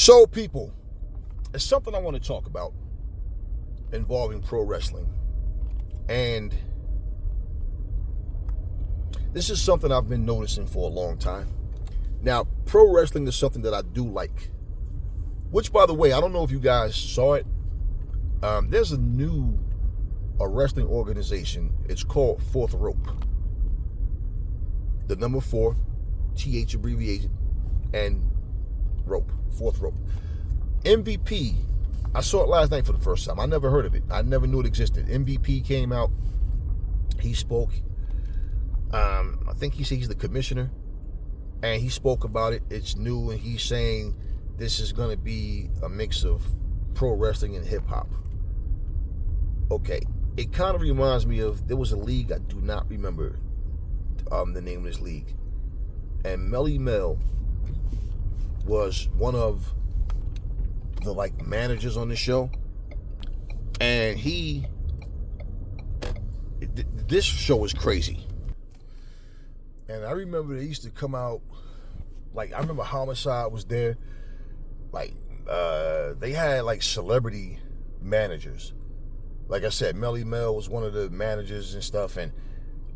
So, people, it's something I want to talk about involving pro wrestling. And this is something I've been noticing for a long time. Now, pro wrestling is something that I do like. Which, by the way, I don't know if you guys saw it. There's a wrestling organization. It's called Fourth Rope. The number 4, TH abbreviation, and rope. Fourth Rope. MVP. I saw it last night for the first time. I never heard of it. I never knew it existed. MVP came out. He spoke. I think he said he's the commissioner. And he spoke about it. It's new, and he's saying this is going to be a mix of pro wrestling and hip-hop. Okay. It kind of reminds me of, there was a league, I do not remember the name of this league. And Melly Mel was one of the managers on the show. And this show is crazy. And I remember they used to come out, I remember Homicide was there. They had celebrity managers. Like I said, Melly Mel was one of the managers and stuff. And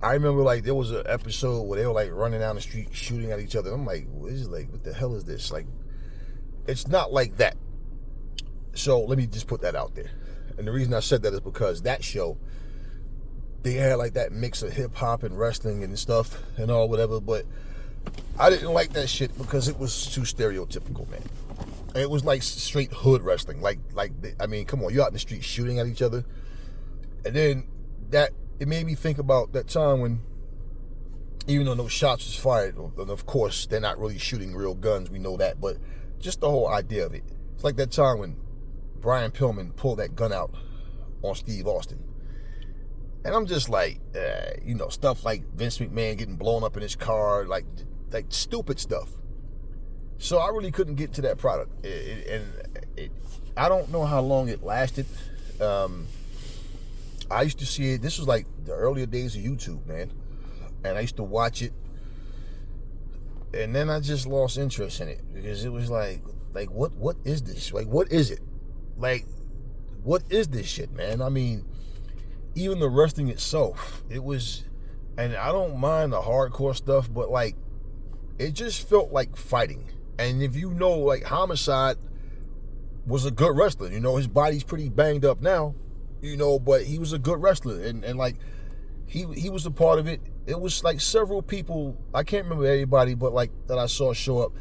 I remember there was an episode where they were running down the street shooting at each other. I'm like, what the hell is this? It's not like that. So let me just put that out there. And the reason I said that is because that show, they had that mix of hip hop and wrestling and stuff and all whatever. But I didn't like that shit because it was too stereotypical, man. And it was straight hood wrestling. Come on, you're out in the street shooting at each other. And then it made me think about that time when, even though no shots was fired, and of course they're not really shooting real guns, we know that, but just the whole idea of it. It's like that time when Brian Pillman pulled that gun out on Steve Austin. And I'm just stuff like Vince McMahon getting blown up in his car, like stupid stuff. So I really couldn't get to that product. I don't know how long it lasted. I used to see it. This was the earlier days of YouTube, man. And I used to watch it. And then I just lost interest in it because it was what is this? What is it? What is this shit, man? I mean, even the wrestling itself, it was, and I don't mind the hardcore stuff, but it just felt like fighting. And if you know, Homicide was a good wrestler, his body's pretty banged up now, but he was a good wrestler, and he was a part of it. It was several people, I can't remember everybody, but that I saw show up.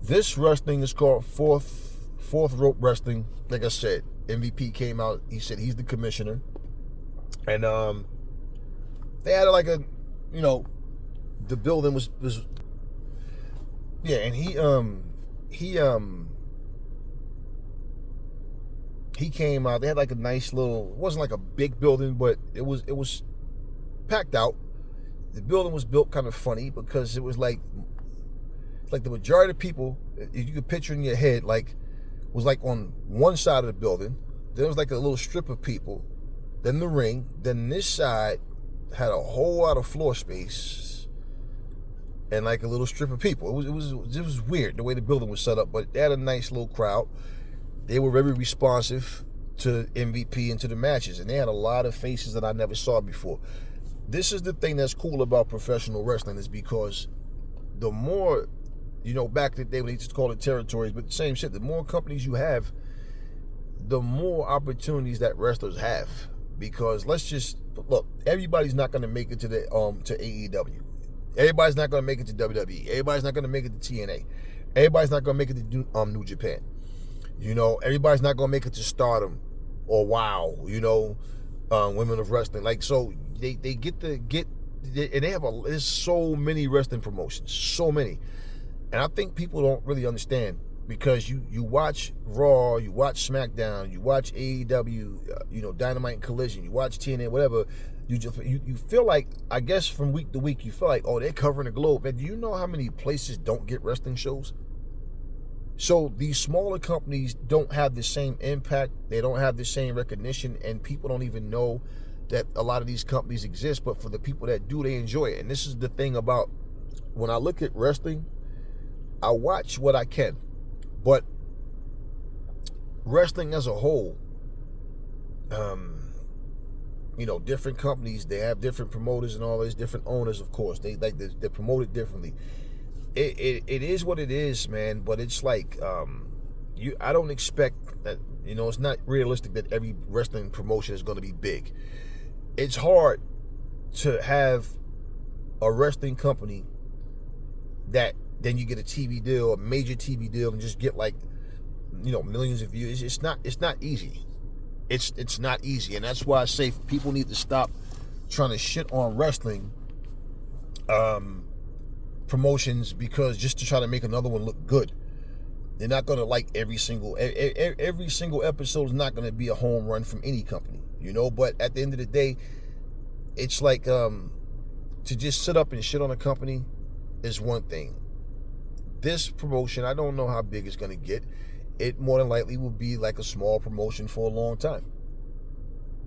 This wrestling is called Fourth Rope Wrestling. Like I said, MVP came out, he said he's the commissioner. And they had the building was yeah, and he came out. They had a nice little, it wasn't a big building, but it was packed out. The building was built kind of funny because it was the majority of people, if you could picture in your head, was on one side of the building. There was a little strip of people. Then the ring. Then this side had a whole lot of floor space and a little strip of people. It was weird the way the building was set up, but they had a nice little crowd. They were very responsive to MVP and to the matches, and they had a lot of faces that I never saw before. This is the thing that's cool about professional wrestling, is because the more, back in the day when they used to call it territories, but the same shit, the more companies you have, the more opportunities that wrestlers have. Because let's just look, everybody's not going to make it to the to AEW. Everybody's not going to make it to WWE. Everybody's not going to make it to TNA. Everybody's not going to make it to New Japan. Everybody's not going to make it to Stardom or WOW. Women of Wrestling. So they and they have there's so many wrestling promotions, so many, and I think people don't really understand. Because you watch Raw, you watch SmackDown, you watch AEW, Dynamite and Collision, you watch TNA, whatever. You feel like, I guess from week to week, you feel like, oh, they're covering the globe. Man, do you know how many places don't get wrestling shows? So these smaller companies don't have the same impact. They don't have the same recognition, and people don't even know that a lot of these companies exist. But for the people that do, they enjoy it. And this is the thing about, when I look at wrestling, I watch what I can. But wrestling as a whole, different companies, they have different promoters and all these different owners, of course. They're promoted differently. It is what it is, man, but it's like I don't expect that, it's not realistic that every wrestling promotion is going to be big. It's hard to have a wrestling company that then you get a TV deal, a major TV deal, and just get millions of views. It's not easy. It's not easy, and that's why I say people need to stop trying to shit on wrestling promotions because just to try to make another one look good. They're not going to like every single episode is not going to be a home run from any company, but at the end of the day, it's like to just sit up and shit on a company is one thing. This promotion, I don't know how big it's going to get. It more than likely will be like a small promotion for a long time.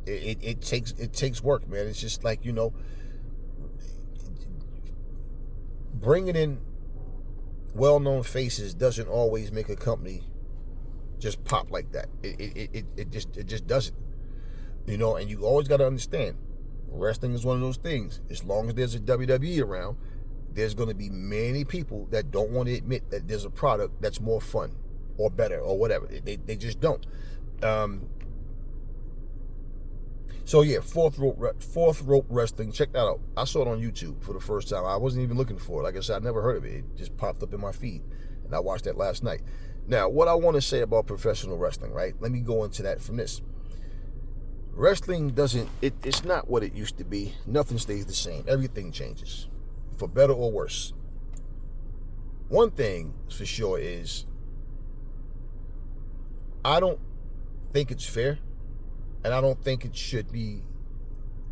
It takes work, man. It's just like, bringing in well-known faces doesn't always make a company just pop like that. It just doesn't. And you always got to understand, wrestling is one of those things. As long as there's a WWE around, there's going to be many people that don't want to admit that there's a product that's more fun or better or whatever. They just don't. So yeah, fourth rope wrestling. Check that out. I saw it on YouTube for the first time. I wasn't even looking for it. Like I said, I never heard of it. It just popped up in my feed, and I watched that last night. Now, what I want to say about professional wrestling, right? Let me go into that from this. Wrestling it's not what it used to be. Nothing stays the same. Everything changes, for better or worse. One thing for sure is, I don't think it's fair, and I don't think it should be,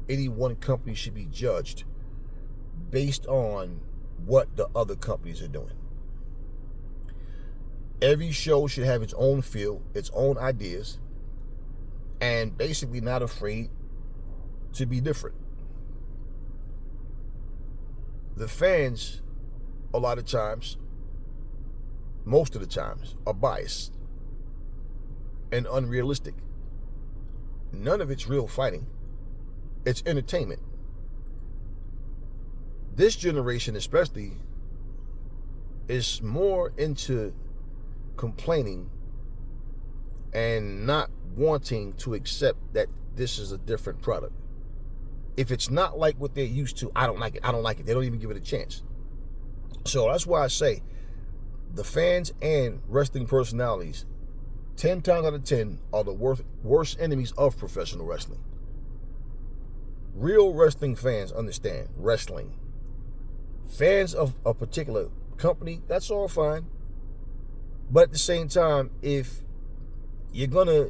any one company should be judged based on what the other companies are doing. Every show should have its own feel, its own ideas, and basically not afraid to be different. The fans, a lot of times, most of the times, are biased and unrealistic. None of it's real fighting. It's entertainment. This generation especially is more into complaining and not wanting to accept that this is a different product. If it's not like what they're used to, I don't like it. They don't even give it a chance. So that's why I say the fans and wrestling personalities 10 times out of 10 are the worst enemies of professional wrestling. Real wrestling fans understand wrestling. Fans of a particular company, that's all fine. But at the same time, if you're gonna,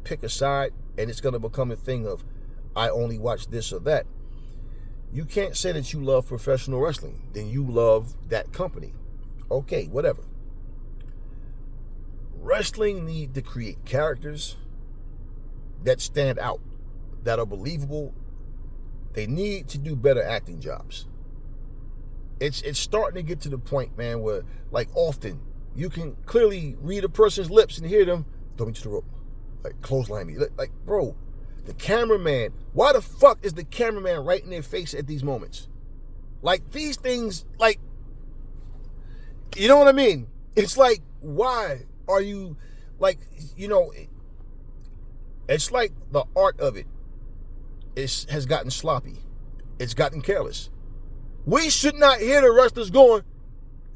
pick a side and it's gonna become a thing of, I only watch this or that, you can't say that you love professional wrestling. Then you love that company. Okay, whatever. Wrestling need to create characters that stand out, that are believable. They need to do better acting jobs. It's starting to get to the point, man, where like often you can clearly read a person's lips and hear them, throw me to the rope, like clothesline me. Like, bro, the cameraman, why the fuck is the cameraman right in their face at these moments? Like these things, like, you know what I mean? It's like, why are you, like, it's like the art of it has gotten sloppy. It's gotten careless. We should not hear the wrestlers going,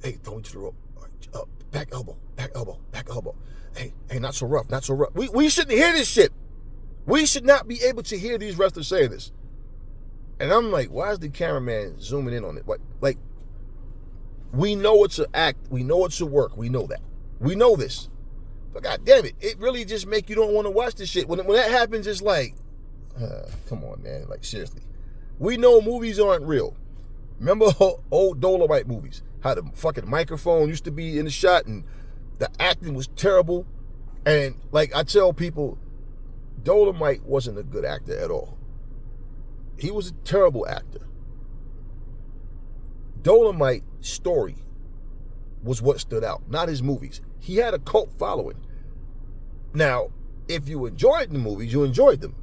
hey, throw me to the rope. Back elbow, back elbow, back elbow. Hey, not so rough, not so rough. We shouldn't hear this shit. We should not be able to hear these wrestlers say this. And I'm like, why is the cameraman zooming in on it? Like, we know it's an act. We know it's a work. We know that. We know this. But God damn it, it really just make you don't want to watch this shit. When that happens, it's like, come on, man. Like, seriously. We know movies aren't real. Remember old Dolomite movies? How the fucking microphone used to be in the shot and the acting was terrible. And like I tell people, Dolomite wasn't a good actor at all. He was a terrible actor. Dolomite's story was what stood out, not his movies. He had a cult following. Now, if you enjoyed the movies, you enjoyed them.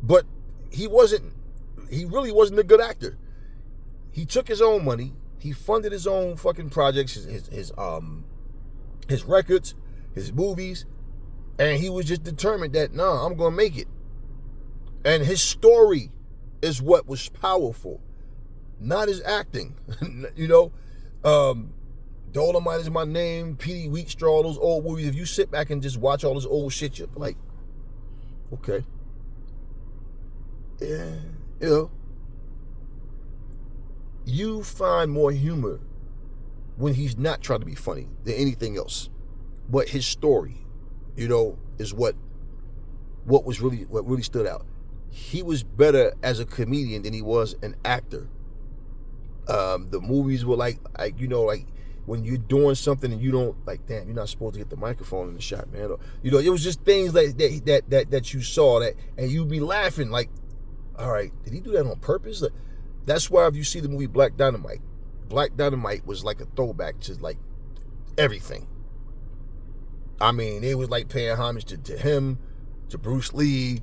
But he really wasn't a good actor. He took his own money. He funded his own fucking projects, his records, his movies, and he was just determined that, nah, I'm gonna make it. And his story is what was powerful, not his acting. You know, Dolomite Is My Name, Petey Wheatstraw, all those old movies. If you sit back and just watch all this old shit, you're like, okay, yeah, you know, you find more humor when he's not trying to be funny than anything else. But his story, you know, is what really stood out. He was better as a comedian than he was an actor. The movies were like you know, like when you're doing something and you don't, like, damn, you're not supposed to get the microphone in the shot, man. Or, you know, it was just things like that you saw that, and you'd be laughing like, all right, did he do that on purpose? Like, that's why if you see the movie Black Dynamite was like a throwback to like everything. I mean, it was like paying homage to him, to Bruce Lee,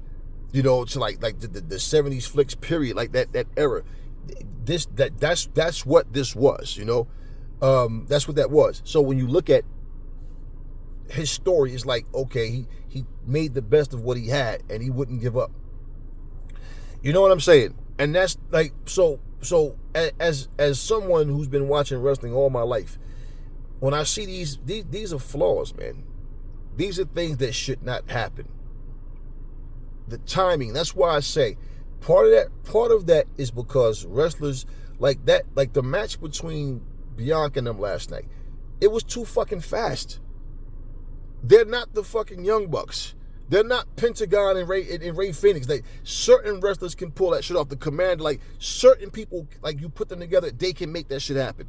you know, to like the 70s flicks period, like that era. That's what this was, you know. That's what that was. So when you look at his story, it's like, okay, he made the best of what he had, and he wouldn't give up. You know what I'm saying? And that's like, so as someone who's been watching wrestling all my life, when I see these are flaws, man. These are things that should not happen. The timing, that's why I say part of that is because wrestlers like that, like the match between Bianca and them last night, it was too fucking fast. They're not the fucking Young Bucks. They're not Pentagon and Ray Phoenix. Like, certain wrestlers can pull that shit off. The Commander, like certain people, like you put them together, they can make that shit happen.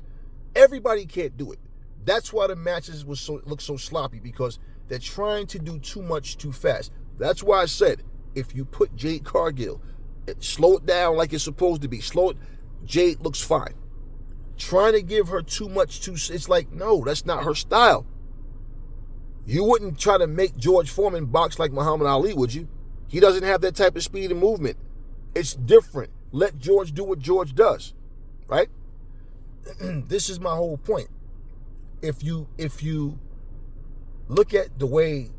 Everybody can't do it. That's why the matches look so sloppy, because they're trying to do too much too fast. That's why I said, if you put Jade Cargill, slow it down like it's supposed to be. Jade looks fine. Trying to give her too much it's like, no, that's not her style. You wouldn't try to make George Foreman box like Muhammad Ali, would you? He doesn't have that type of speed and movement. It's different. Let George do what George does, right? This is my whole point. If you look at the way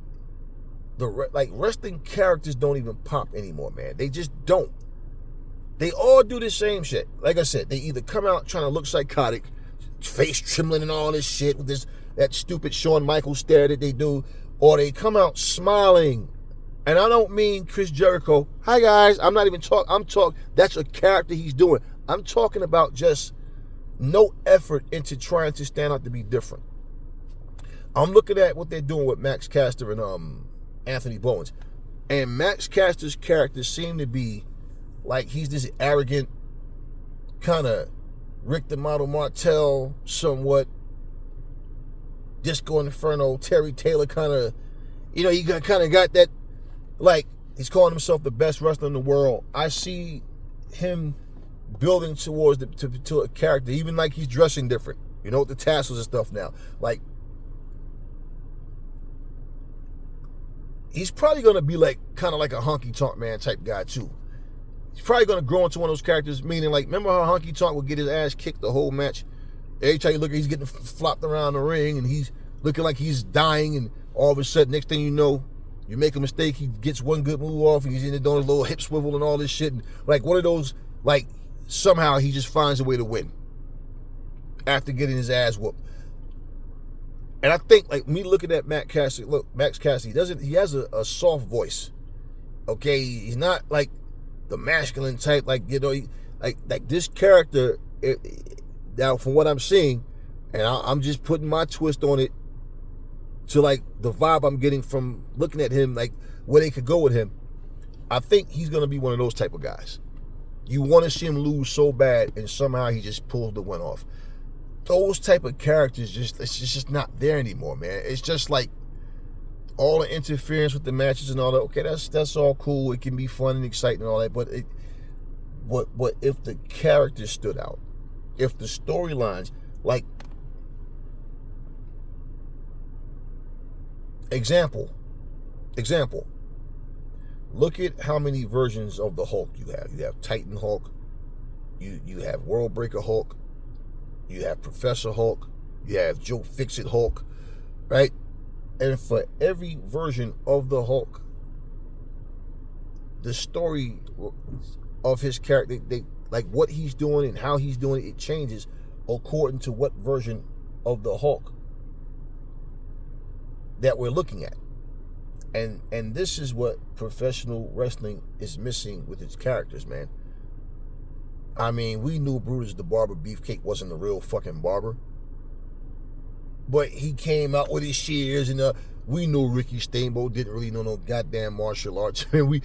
wrestling characters don't even pop anymore, man. They just don't. They all do the same shit. Like I said, they either come out trying to look psychotic, face trembling and all this shit with that stupid Shawn Michaels stare that they do, or they come out smiling. And I don't mean Chris Jericho. Hi guys, I'm not even talking. That's a character he's doing. I'm talking about just no effort into trying to stand out to be different. I'm looking at what they're doing with Max Caster and Anthony Bowens, and Max Caster's character seemed to be like he's this arrogant kind of Rick the Model Martel, somewhat Disco Inferno, Terry Taylor kind of, you know, he kind of got that, like, he's calling himself the best wrestler in the world. I see him building towards to a character, even like he's dressing different, you know, with the tassels and stuff now. Like, he's probably going to be like, kind of like a Honky Tonk Man type guy too. He's probably going to grow into one of those characters, meaning like, remember how Honky Tonk would get his ass kicked the whole match? Every time you look, he's getting flopped around the ring and he's looking like he's dying, and all of a sudden, next thing you know, you make a mistake, he gets one good move off and he's in there doing a little hip swivel and all this shit. And like one of those, like, somehow he just finds a way to win after getting his ass whooped. And I think, like, me looking at Max Cassidy, he has a soft voice. Okay, he's not like the masculine type, like, you know, like this character, now from what I'm seeing, and I'm just putting my twist on it to like the vibe I'm getting from looking at him, like where they could go with him. I think he's going to be one of those type of guys. You want to see him lose so bad, and somehow he just pulls the win off. Those type of characters, it's just not there anymore, man. It's just like all the interference with the matches and all that. Okay, that's all cool. It can be fun and exciting and all that, but if the characters stood out, if the storylines, like, example, Example, look at how many versions of the Hulk you have. You have Titan Hulk, you have World Breaker Hulk, you have Professor Hulk, you have Joe Fixit Hulk, right? And for every version of the Hulk, the story of his character, they like what he's doing and how he's doing it changes according to what version of the Hulk that we're looking at. And this is what professional wrestling is missing with its characters, man. I mean, we knew Brutus the Barber Beefcake wasn't a real fucking barber, but he came out with his shears, and we knew Ricky Steamboat didn't really know no goddamn martial arts. And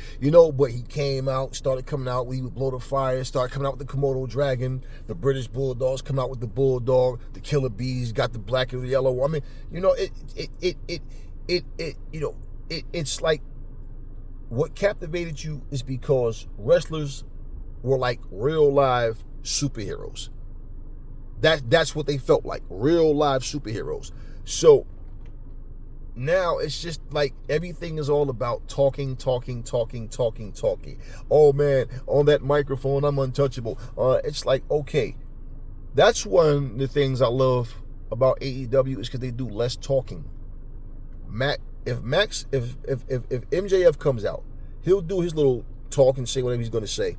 but he came out, started coming out, we would blow the fire, started coming out with the Komodo Dragon, the British Bulldogs come out with the Bulldog, the Killer Bees got the black and the yellow. I mean, it's like what captivated you is because wrestlers were like real live superheroes. That's what they felt like, real live superheroes. So now it's just like everything is all about talking. Oh man, on that microphone, I'm untouchable. It's like, okay, that's one of the things I love about AEW is because they do less talking. If MJF comes out, he'll do his little talk and say whatever he's going to say.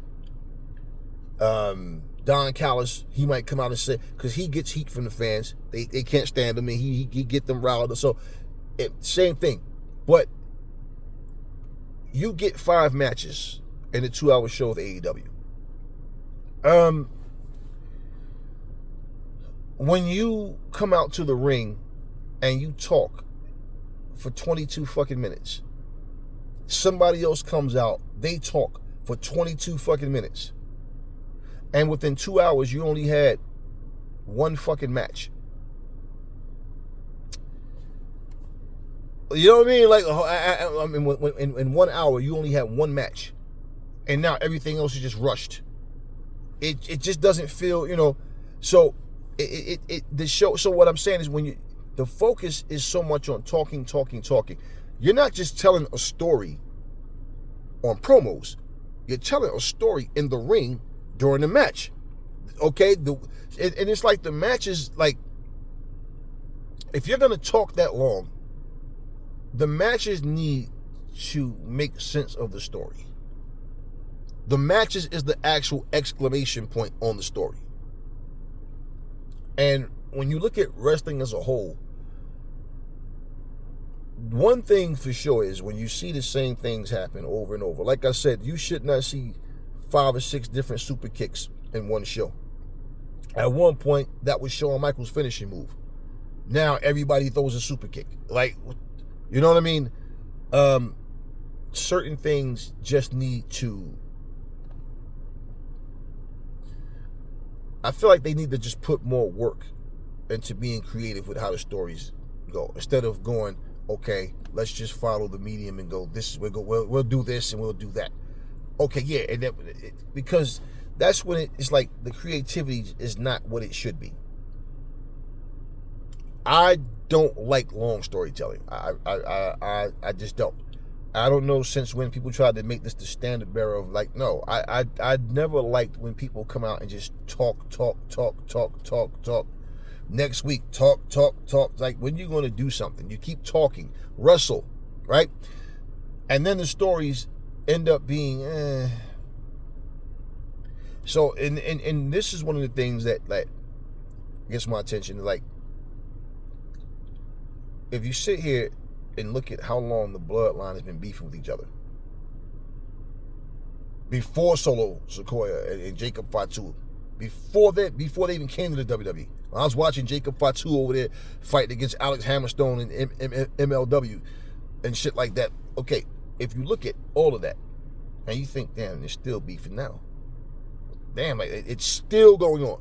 Don Callis, he might come out and say, because he gets heat from the fans. They can't stand him, and he get them riled. So, same thing. But you get 5 matches in a 2-hour show of AEW. When you come out to the ring and you talk for 22 fucking minutes, somebody else comes out, they talk for 22 fucking minutes, and within 2 hours you only had 1 fucking match. You know what I mean? Like, I mean, in 1 hour you only had 1 match, and now everything else is just rushed. It just doesn't feel, So the show. So what I'm saying is, when the focus is so much on talking. You're not just telling a story on promos. You're telling a story in the ring during the match. Okay? And it's like the match is like, if you're going to talk that long, the matches need to make sense of the story. The matches is the actual exclamation point on the story. And when you look at wrestling as a whole, one thing for sure is when you see the same things happen over and over. Like I said, you should not see 5 or 6 different super kicks in one show. At one point, that was Shawn Michaels' finishing move. Now everybody throws a super kick. Like, you know what I mean? Certain things just need to... I feel like they need to just put more work into being creative with how the stories go, instead of going, okay, let's just follow the medium and go, we'll do this and we'll do that. Okay, yeah, and then, because that's when it's like the creativity is not what it should be. I don't like long storytelling. I just don't. I don't know since when people tried to make this the standard bearer of, like, no, I never liked when people come out and just talk. Next week, talk. Like, when you going to do something? You keep talking. Wrestle, right? And then the stories end up being, So, and this is one of the things that, like, gets my attention. Like, if you sit here and look at how long the Bloodline has been beefing with each other. Before Solo Sikoa and Jacob Fatu. Before they even came to the WWE. I was watching Jacob Fatu over there fighting against Alex Hammerstone and MLW and shit like that. Okay, if you look at all of that and you think, damn, they're still beefing now. Damn, like, it's still going on.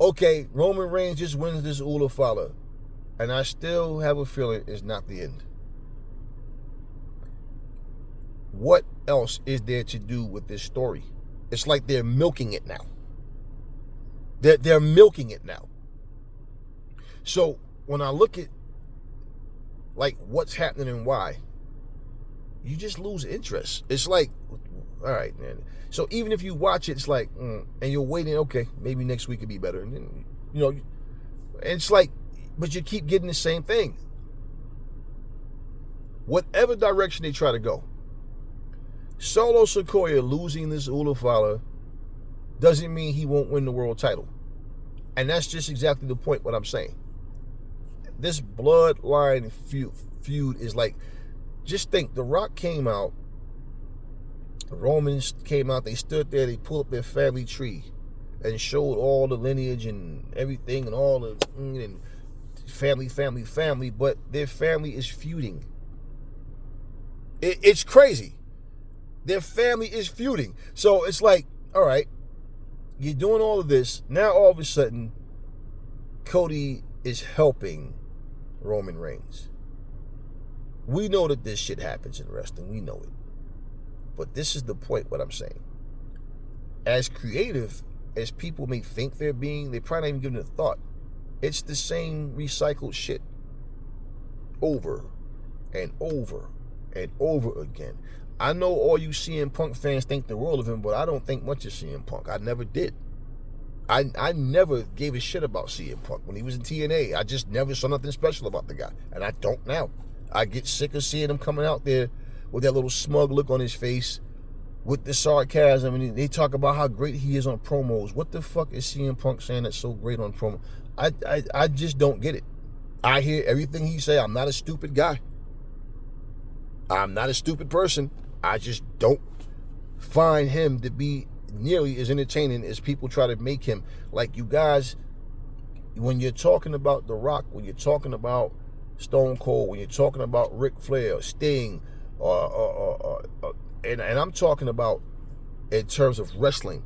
Okay, Roman Reigns just wins this Ula Fala. And I still have a feeling it's not the end. What else is there to do with this story? It's like they're milking it now. They're milking it now. So when I look at like what's happening and why, you just lose interest. It's like, all right, man. So even if you watch it, it's like, and you're waiting, okay, maybe next week could be better. And then, it's like, but you keep getting the same thing. Whatever direction they try to go. Solo Sikoa losing this Ulafala doesn't mean he won't win the world title. And that's just exactly the point, what I'm saying. This bloodline feud is like, just think, The Rock came out, the Romans came out, they stood there, they pulled up their family tree and showed all the lineage and everything and all the and family, but their family is feuding. It's crazy. Their family is feuding. So it's like, all right, you're doing all of this. Now all of a sudden, Cody is helping Roman Reigns. We know that this shit happens in wrestling. We know it. But this is the point, what I'm saying. As creative as people may think they're being, they probably not even giving it a thought. It's the same recycled shit. Over and over and over again. I know all you CM Punk fans think the world of him, but I don't think much of CM Punk. I never did. I never gave a shit about CM Punk. When he was in TNA, I just never saw nothing special about the guy. And I don't now. I get sick of seeing him coming out there with that little smug look on his face, with the sarcasm, and they talk about how great he is on promos. What the fuck is CM Punk saying that's so great on promo? I just don't get it. I hear everything he say. I'm not a stupid guy. I'm not a stupid person. I just don't find him to be nearly as entertaining as people try to make him. Like, you guys, when you're talking about The Rock, when you're talking about Stone Cold, when you're talking about Ric Flair, Sting, and I'm talking about in terms of wrestling,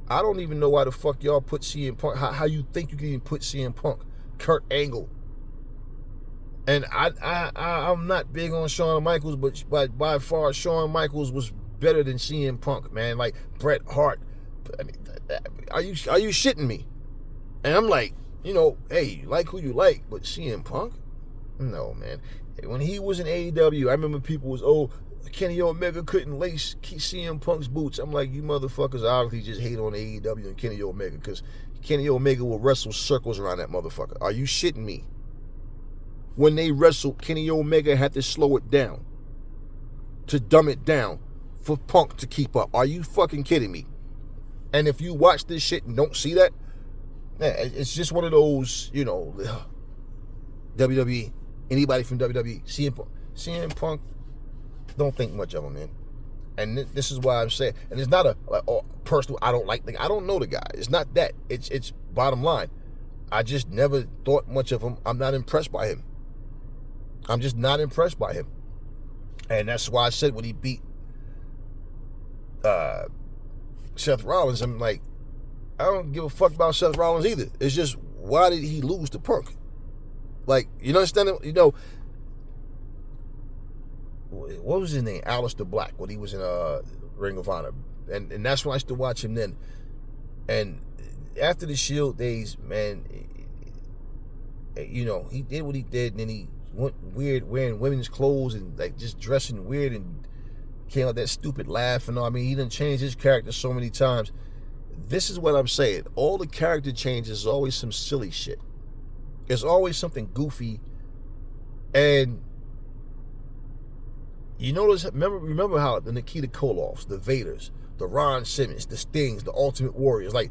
I don't even know why the fuck y'all put CM Punk, how you think you can even put CM Punk, Kurt Angle. And I'm not big on Shawn Michaels, but by far Shawn Michaels was better than CM Punk, man. Like Bret Hart. I mean, are you shitting me? And I'm like, hey, you like who you like, but CM Punk? No, man. When he was in AEW, I remember people was, Kenny Omega couldn't lace CM Punk's boots. I'm like, you motherfuckers obviously just hate on AEW and Kenny Omega, because Kenny Omega will wrestle circles around that motherfucker. Are you shitting me? When they wrestled, Kenny Omega had to slow it down, to dumb it down for Punk to keep up. Are you fucking kidding me? And if you watch this shit and don't see that, it's just one of those, WWE, anybody from WWE, CM Punk, don't think much of him, man. And this is why I'm saying, and it's not a personal, I don't like the guy. I don't know the guy. It's not that. It's bottom line. I just never thought much of him. I'm not impressed by him. I'm just not impressed by him. And that's why I said when he beat Seth Rollins, I'm like, I don't give a fuck about Seth Rollins either. It's just, why did he lose to Punk? Like, you understand? What was his name? Aleister Black, when he was in Ring of Honor. And that's when I used to watch him then. And after the Shield days, man, he did what he did, and then he went weird wearing women's clothes and like just dressing weird and came out that stupid laugh and all. I mean, he done changed his character so many times. This is what I'm saying. All the character changes is always some silly shit. There's always something goofy. And you notice, remember how the Nikita Koloffs, the Vaders, the Ron Simmons, the Stings, the Ultimate Warriors, like,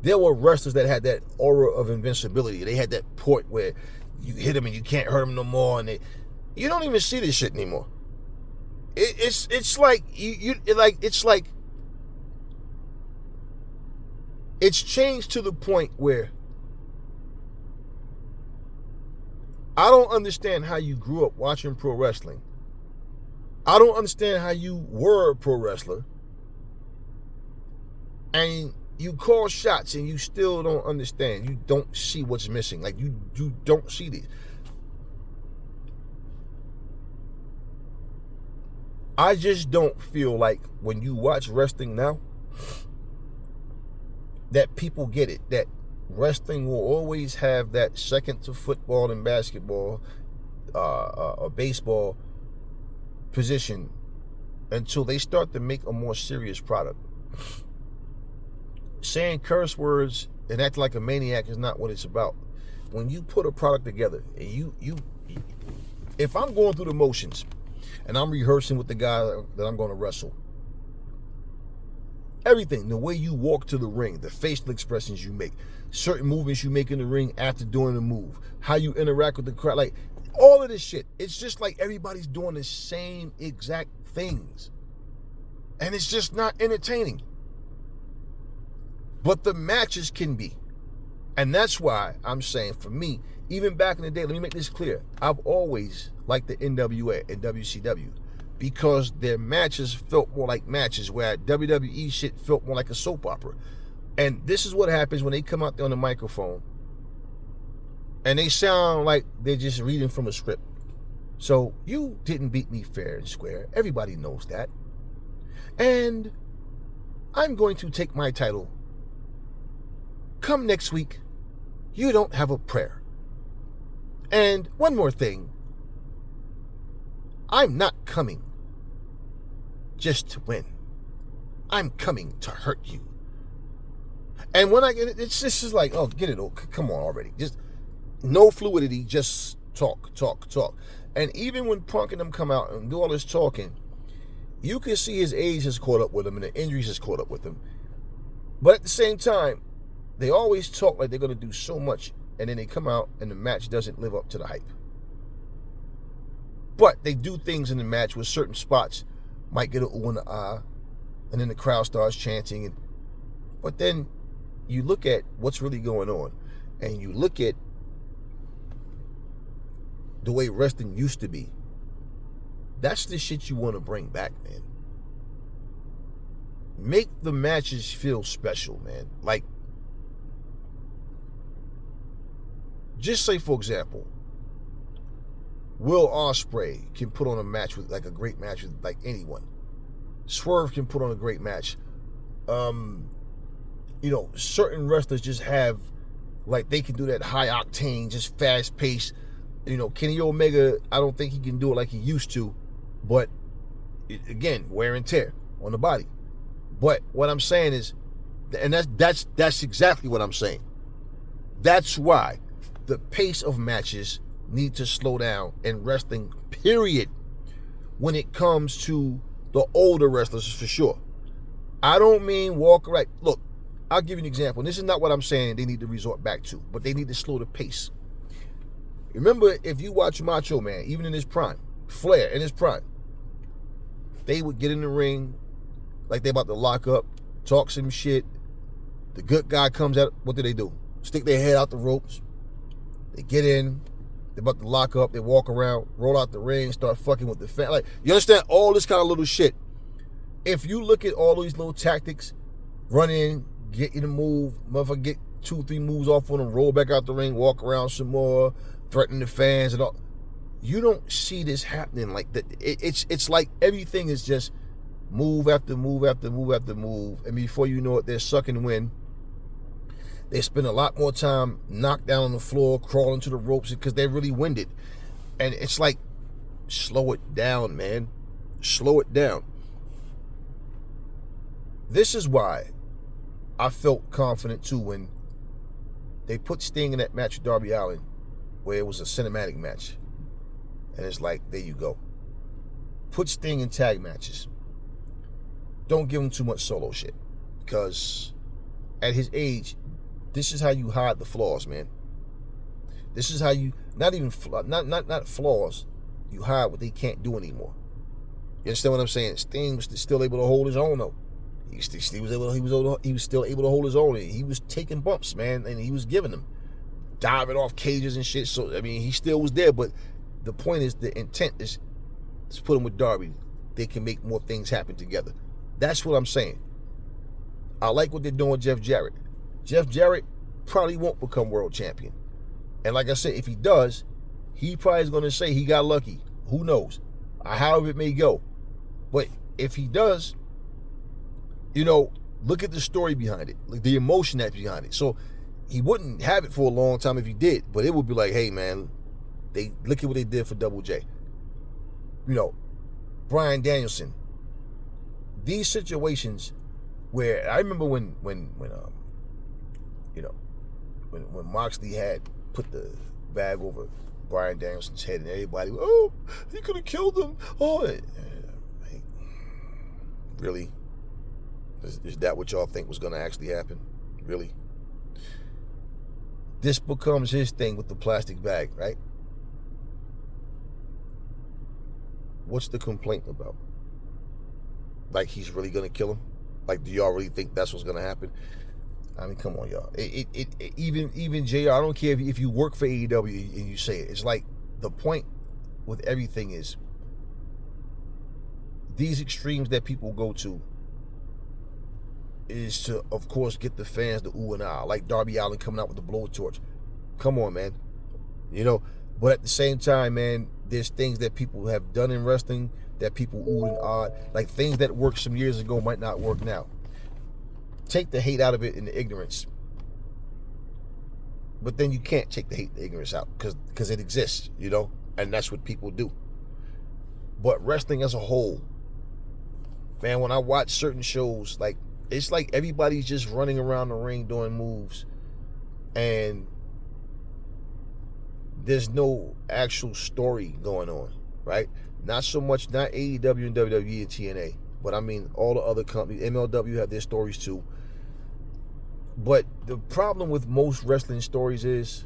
there were wrestlers that had that aura of invincibility. They had that point where you hit them and you can't hurt them no more, and you don't even see this shit anymore. It's like it's changed to the point where I don't understand how you grew up watching pro wrestling. I don't understand how you were a pro wrestler and you call shots and you still don't understand. You don't see what's missing. Like, you don't see these. I just don't feel like when you watch wrestling now that people get it, that wrestling will always have that second to football and basketball a baseball position until they start to make a more serious product. Saying curse words and acting like a maniac is not what it's about. When you put a product together, and you if I'm going through the motions and I'm rehearsing with the guy that I'm going to wrestle, everything, the way you walk to the ring, the facial expressions you make, certain movements you make in the ring after doing the move, how you interact with the crowd, like all of this shit, it's just like everybody's doing the same exact things. And it's just not entertaining. But the matches can be. And that's why I'm saying, for me, even back in the day, let me make this clear, I've always liked the NWA and WCW because their matches felt more like matches, where WWE shit felt more like a soap opera. And this is what happens when they come out there on the microphone and they sound like they're just reading from a script. So, you didn't beat me fair and square. Everybody knows that. And I'm going to take my title. Come next week, you don't have a prayer. And one more thing, I'm not coming just to win. I'm coming to hurt you. And when I get it, it's just like, oh, get it, oh, come on already. Just no fluidity, just talk. And even when Punk and them come out and do all this talking, you can see his age has caught up with him and the injuries has caught up with him. But at the same time, they always talk like they're going to do so much, and then they come out and the match doesn't live up to the hype. But they do things in the match with certain spots, might get an ooh and an ah, and then the crowd starts chanting. But then you look at what's really going on, and you look at the way wrestling used to be. That's the shit you want to bring back, man. Make the matches feel special, man. Like, just say, for example, Will Ospreay can put on a match with, like, a great match with, like, anyone. Swerve can put on a great match. You know, certain wrestlers just have, like, they can do that high octane, just fast pace. You know, Kenny Omega, I don't think he can do it like he used to, but again, wear and tear on the body. But what I'm saying is, and that's exactly what I'm saying. That's why the pace of matches need to slow down in wrestling, period, when it comes to the older wrestlers, for sure. I don't mean walk right. Look, I'll give you an example. And this is not what I'm saying they need to resort back to, but they need to slow the pace. Remember, if you watch Macho Man, even in his prime, Flair in his prime, they would get in the ring like they about to lock up, talk some shit. The good guy comes out. What do? Stick their head out the ropes. They get in. They're about to lock up. They walk around, roll out the ring, start fucking with the fan. Like, you understand all this kind of little shit. If you look at all these little tactics, run in, get you to move, motherfucker, get 2-3 moves off on them, roll back out the ring, walk around some more, threaten the fans and all. You don't see this happening like that. It's like everything is just move after move after move after move, and before you know it, they're sucking wind. They spend a lot more time knocked down on the floor, crawling to the ropes because they're really winded. And it's like, slow it down, man. Slow it down. This is why I felt confident too when they put Sting in that match with Darby Allin, where it was a cinematic match. And it's like, there you go. Put Sting in tag matches. Don't give him too much solo shit. Because at his age, this is how you hide the flaws, man. This is how you, not flaws, you hide what they can't do anymore. You understand what I'm saying? Sting was still able to hold his own, though. He was still able to hold his own. He was taking bumps, man, and he was giving them. Diving off cages and shit. So, I mean, he still was there, but the point is, the intent is to put him with Darby. They can make more things happen together. That's what I'm saying. I like what they're doing with Jeff Jarrett. Jeff Jarrett probably won't become world champion. And like I said, if he does, he probably is going to say he got lucky. Who knows? However it may go. But if he does, you know, look at the story behind it. Like the emotion that's behind it. So he wouldn't have it for a long time if he did. But it would be like, hey, man, They look at what they did for Double J. You know, Bryan Danielson. These situations where I remember when Moxley had put the bag over Bryan Danielson's head and everybody, oh, he could have killed him. Oh, really? Is that what y'all think was going to actually happen? Really? This becomes his thing with the plastic bag, right? What's the complaint about? Like, he's really going to kill him? Like, do y'all really think that's what's going to happen? I mean, come on, y'all. Even JR, I don't care if you work for AEW and you say it. It's like, the point with everything is these extremes that people go to is to, of course, get the fans to ooh and ah. Like Darby Allin coming out with the blowtorch. Come on, man. You know, but at the same time, man, there's things that people have done in wrestling that people ooh and ah. Like things that worked some years ago might not work now. Take the hate out of it and the ignorance. But then you can't take the hate and the ignorance out because it exists, you know? And that's what people do. But wrestling as a whole, man, when I watch certain shows, like, it's like everybody's just running around the ring doing moves and there's no actual story going on, right? Not so much, not AEW and WWE and TNA, but I mean all the other companies. MLW have their stories too. But the problem with most wrestling stories is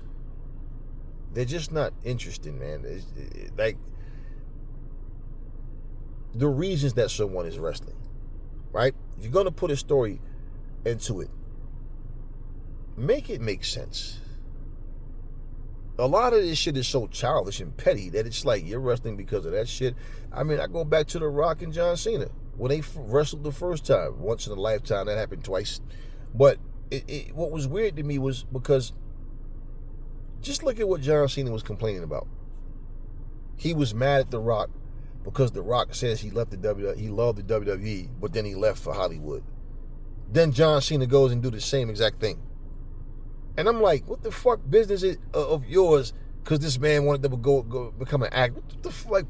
they're just not interesting, man. Like, the reasons that someone is wrestling, right? If you're going to put a story into it, make it make sense. A lot of this shit is so childish and petty that it's like you're wrestling because of that shit. I mean, I go back to The Rock and John Cena. When they wrestled the first time, once in a lifetime, that happened twice. But what was weird to me was because just look at what John Cena was complaining about. He was mad at The Rock because The Rock says he loved the WWE, but then he left for Hollywood. Then John Cena goes and do the same exact thing. And I'm like, what the fuck business is of yours? Because this man wanted to go become an actor. What the fuck?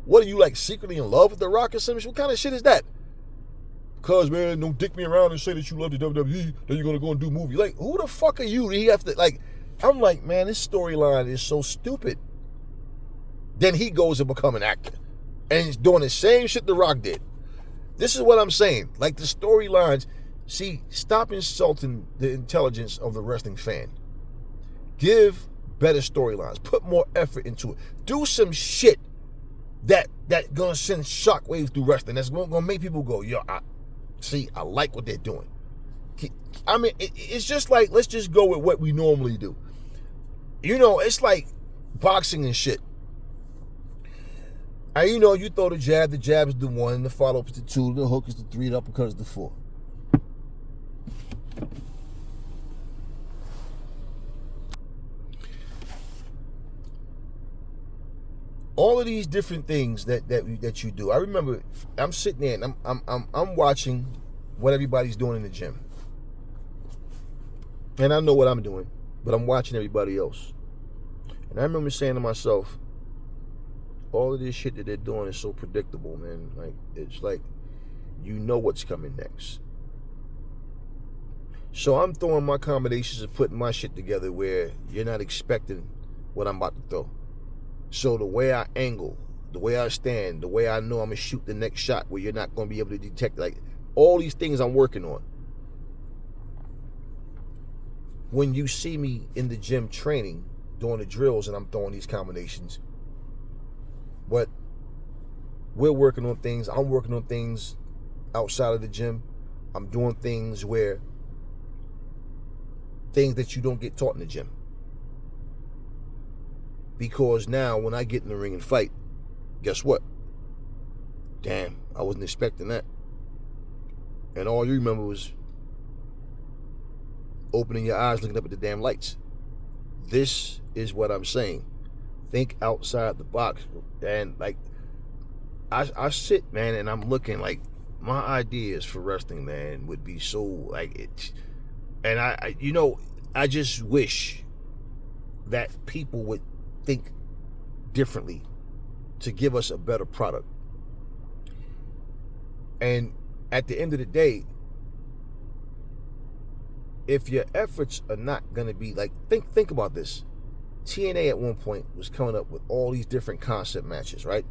What are you, like, secretly in love with The Rock or something? What kind of shit is that? Because, man, don't dick me around and say that you love the WWE, then you're going to go and do a movie. Like, who the fuck are you? He have to, like, I'm like, man, this storyline is so stupid. Then he goes and become an actor. And he's doing the same shit The Rock did. This is what I'm saying. Like, the storylines, see, stop insulting the intelligence of the wrestling fan. Give better storylines. Put more effort into it. Do some shit that gonna send shockwaves through wrestling. That's gonna make people go, yo, I like what they're doing. I mean, it's just like, let's just go with what we normally do. You know, it's like boxing and shit. And you know, you throw the jab is the one, the follow-up is the two, the hook is the three, the uppercut is the four. All of these different things that you do. I remember I'm sitting there and I'm watching what everybody's doing in the gym. And I know what I'm doing, but I'm watching everybody else. And I remember saying to myself, all of this shit that they're doing is so predictable, man. Like, it's like, you know what's coming next. So I'm throwing my combinations and putting my shit together where you're not expecting what I'm about to throw. So the way I angle, the way I stand, the way I know I'm going to shoot the next shot where you're not going to be able to detect, like, all these things I'm working on. When you see me in the gym training, doing the drills, and I'm throwing these combinations, but we're working on things, I'm working on things outside of the gym. I'm doing things that you don't get taught in the gym. Because now when I get in the ring and fight, guess what? Damn, I wasn't expecting that. And all you remember was opening your eyes, looking up at the damn lights. This is what I'm saying. Think outside the box. And like, I sit, man, and I'm looking like my ideas for wrestling, man, would be so like it. And I just wish that people would think differently to give us a better product. And at the end of the day, if your efforts are not going to be like, think about this. TNA at one point was coming up with all these different concept matches, right?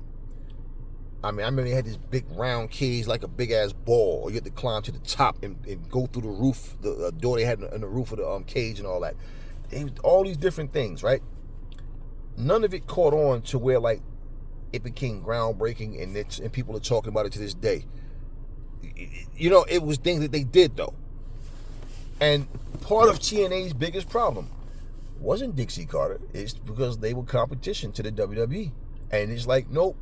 I mean, I remember they had this big round cage like a big ass ball. You had to climb to the top and go through the roof, the door they had in the roof of the cage and all that. All these different things, right? None of it caught on to where like it became groundbreaking and people are talking about it to this day. You know, it was things that they did though. And part of TNA's biggest problem wasn't Dixie Carter. It's because they were competition to the WWE. And it's like, nope,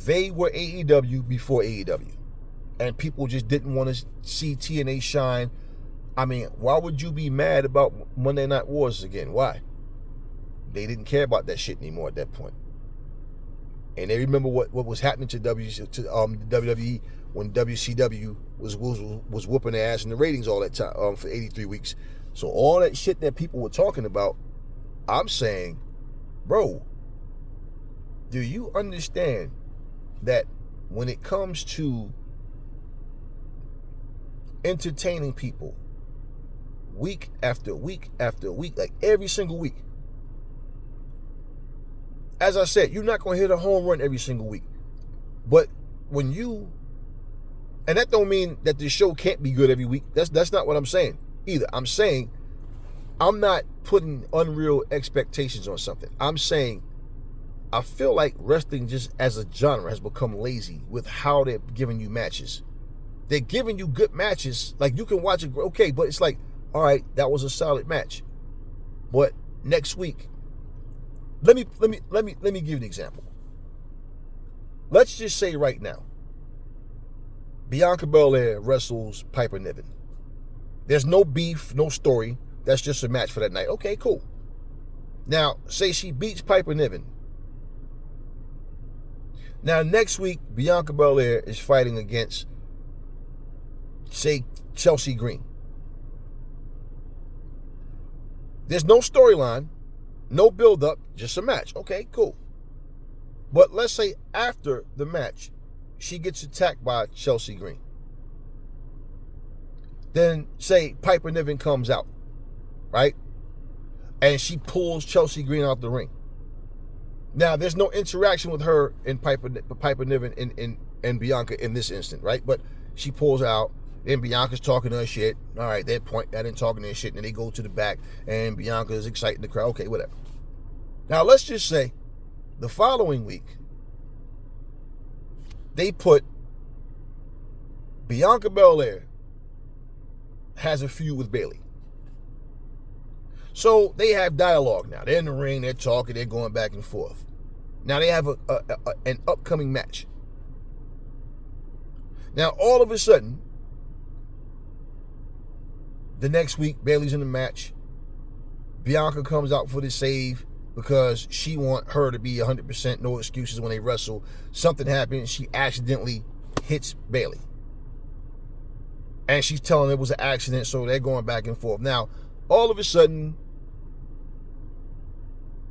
they were AEW before AEW. And people just didn't want to see TNA shine. I mean, why would you be mad about Monday Night Wars again? Why? They didn't care about that shit anymore at that point. And they remember what was happening to WWE when WCW was whooping their ass in the ratings all that time for 83 weeks. So all that shit that people were talking about, I'm saying, bro, do you understand that when it comes to entertaining people week after week after week, like every single week, as I said, you're not going to hit a home run every single week. But when you, and that don't mean that the show can't be good every week. That's not what I'm saying either. I'm saying I'm not putting unreal expectations on something. I'm saying I feel like wrestling just as a genre has become lazy with how they're giving you matches. They're giving you good matches. Like you can watch it, okay, but it's like, all right, that was a solid match. But next week, let me give you an example. Let's just say right now, Bianca Belair wrestles Piper Niven. There's no beef, no story. That's just a match for that night. Okay, cool. Now, say she beats Piper Niven. Now, next week, Bianca Belair is fighting against, say, Chelsea Green. There's no storyline, no build-up, just a match. Okay, cool. But let's say after the match, she gets attacked by Chelsea Green. Then, say, Piper Niven comes out, right? And she pulls Chelsea Green out the ring. Now, there's no interaction with her and Piper Niven and Bianca in this instant, right? But she pulls out, and Bianca's talking to her shit. All right, they point at and talking to her shit, and then they go to the back, and Bianca is exciting the crowd. Okay, whatever. Now, let's just say the following week, they put Bianca Belair has a feud with Bayley. So they have dialogue now. They're in the ring, they're talking, they're going back and forth. Now they have an upcoming match. Now all of a sudden, the next week, Bayley's in the match. Bianca comes out for the save because she want her to be 100%, no excuses when they wrestle. Something happens, she accidentally hits Bayley. And she's telling it was an accident, so they're going back and forth. Now, all of a sudden,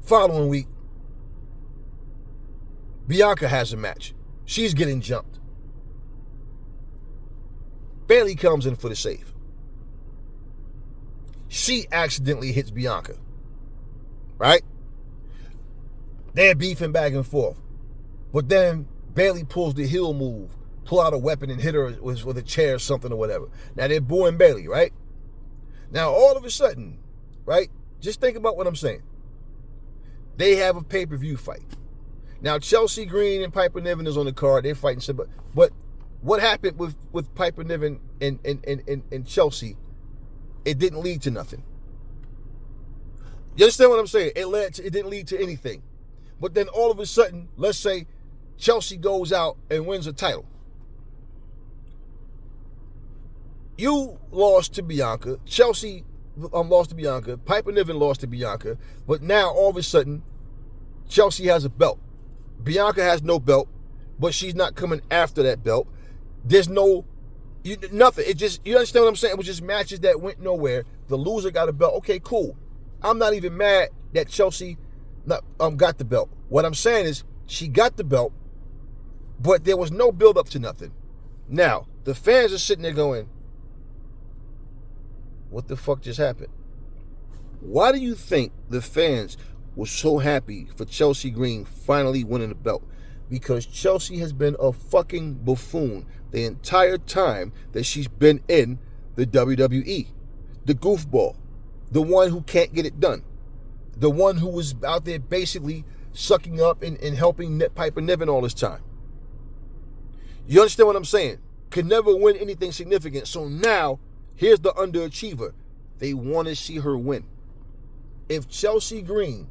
following week, Bianca has a match. She's getting jumped. Bayley comes in for the save. She accidentally hits Bianca. Right? They're beefing back and forth. But then Bayley pulls the heel move, pull out a weapon and hit her with a chair or something or whatever. Now they're booing Bayley, right? Now all of a sudden, right? Just think about what I'm saying. They have a pay-per-view fight. Now Chelsea Green and Piper Niven is on the card. They're fighting. But what happened with Piper Niven and Chelsea? It didn't lead to nothing. You understand what I'm saying? It didn't lead to anything. But then all of a sudden, let's say Chelsea goes out and wins a title. You lost to Bianca. Chelsea lost to Bianca. Piper Niven lost to Bianca. But now, all of a sudden, Chelsea has a belt. Bianca has no belt, but she's not coming after that belt. There's nothing. It just, you understand what I'm saying? It was just matches that went nowhere. The loser got a belt. Okay, cool. I'm not even mad that Chelsea Not got the belt. What I'm saying is she got the belt, but there was no build up to nothing. Now, the fans are sitting there going, what the fuck just happened? Why do you think the fans were so happy for Chelsea Green finally winning the belt? Because Chelsea has been a fucking buffoon the entire time that she's been in the WWE. The goofball. The one who can't get it done. The one who was out there basically sucking up and helping Piper Niven all this time. You understand what I'm saying? Could never win anything significant. So now, here's the underachiever. They want to see her win. If Chelsea Green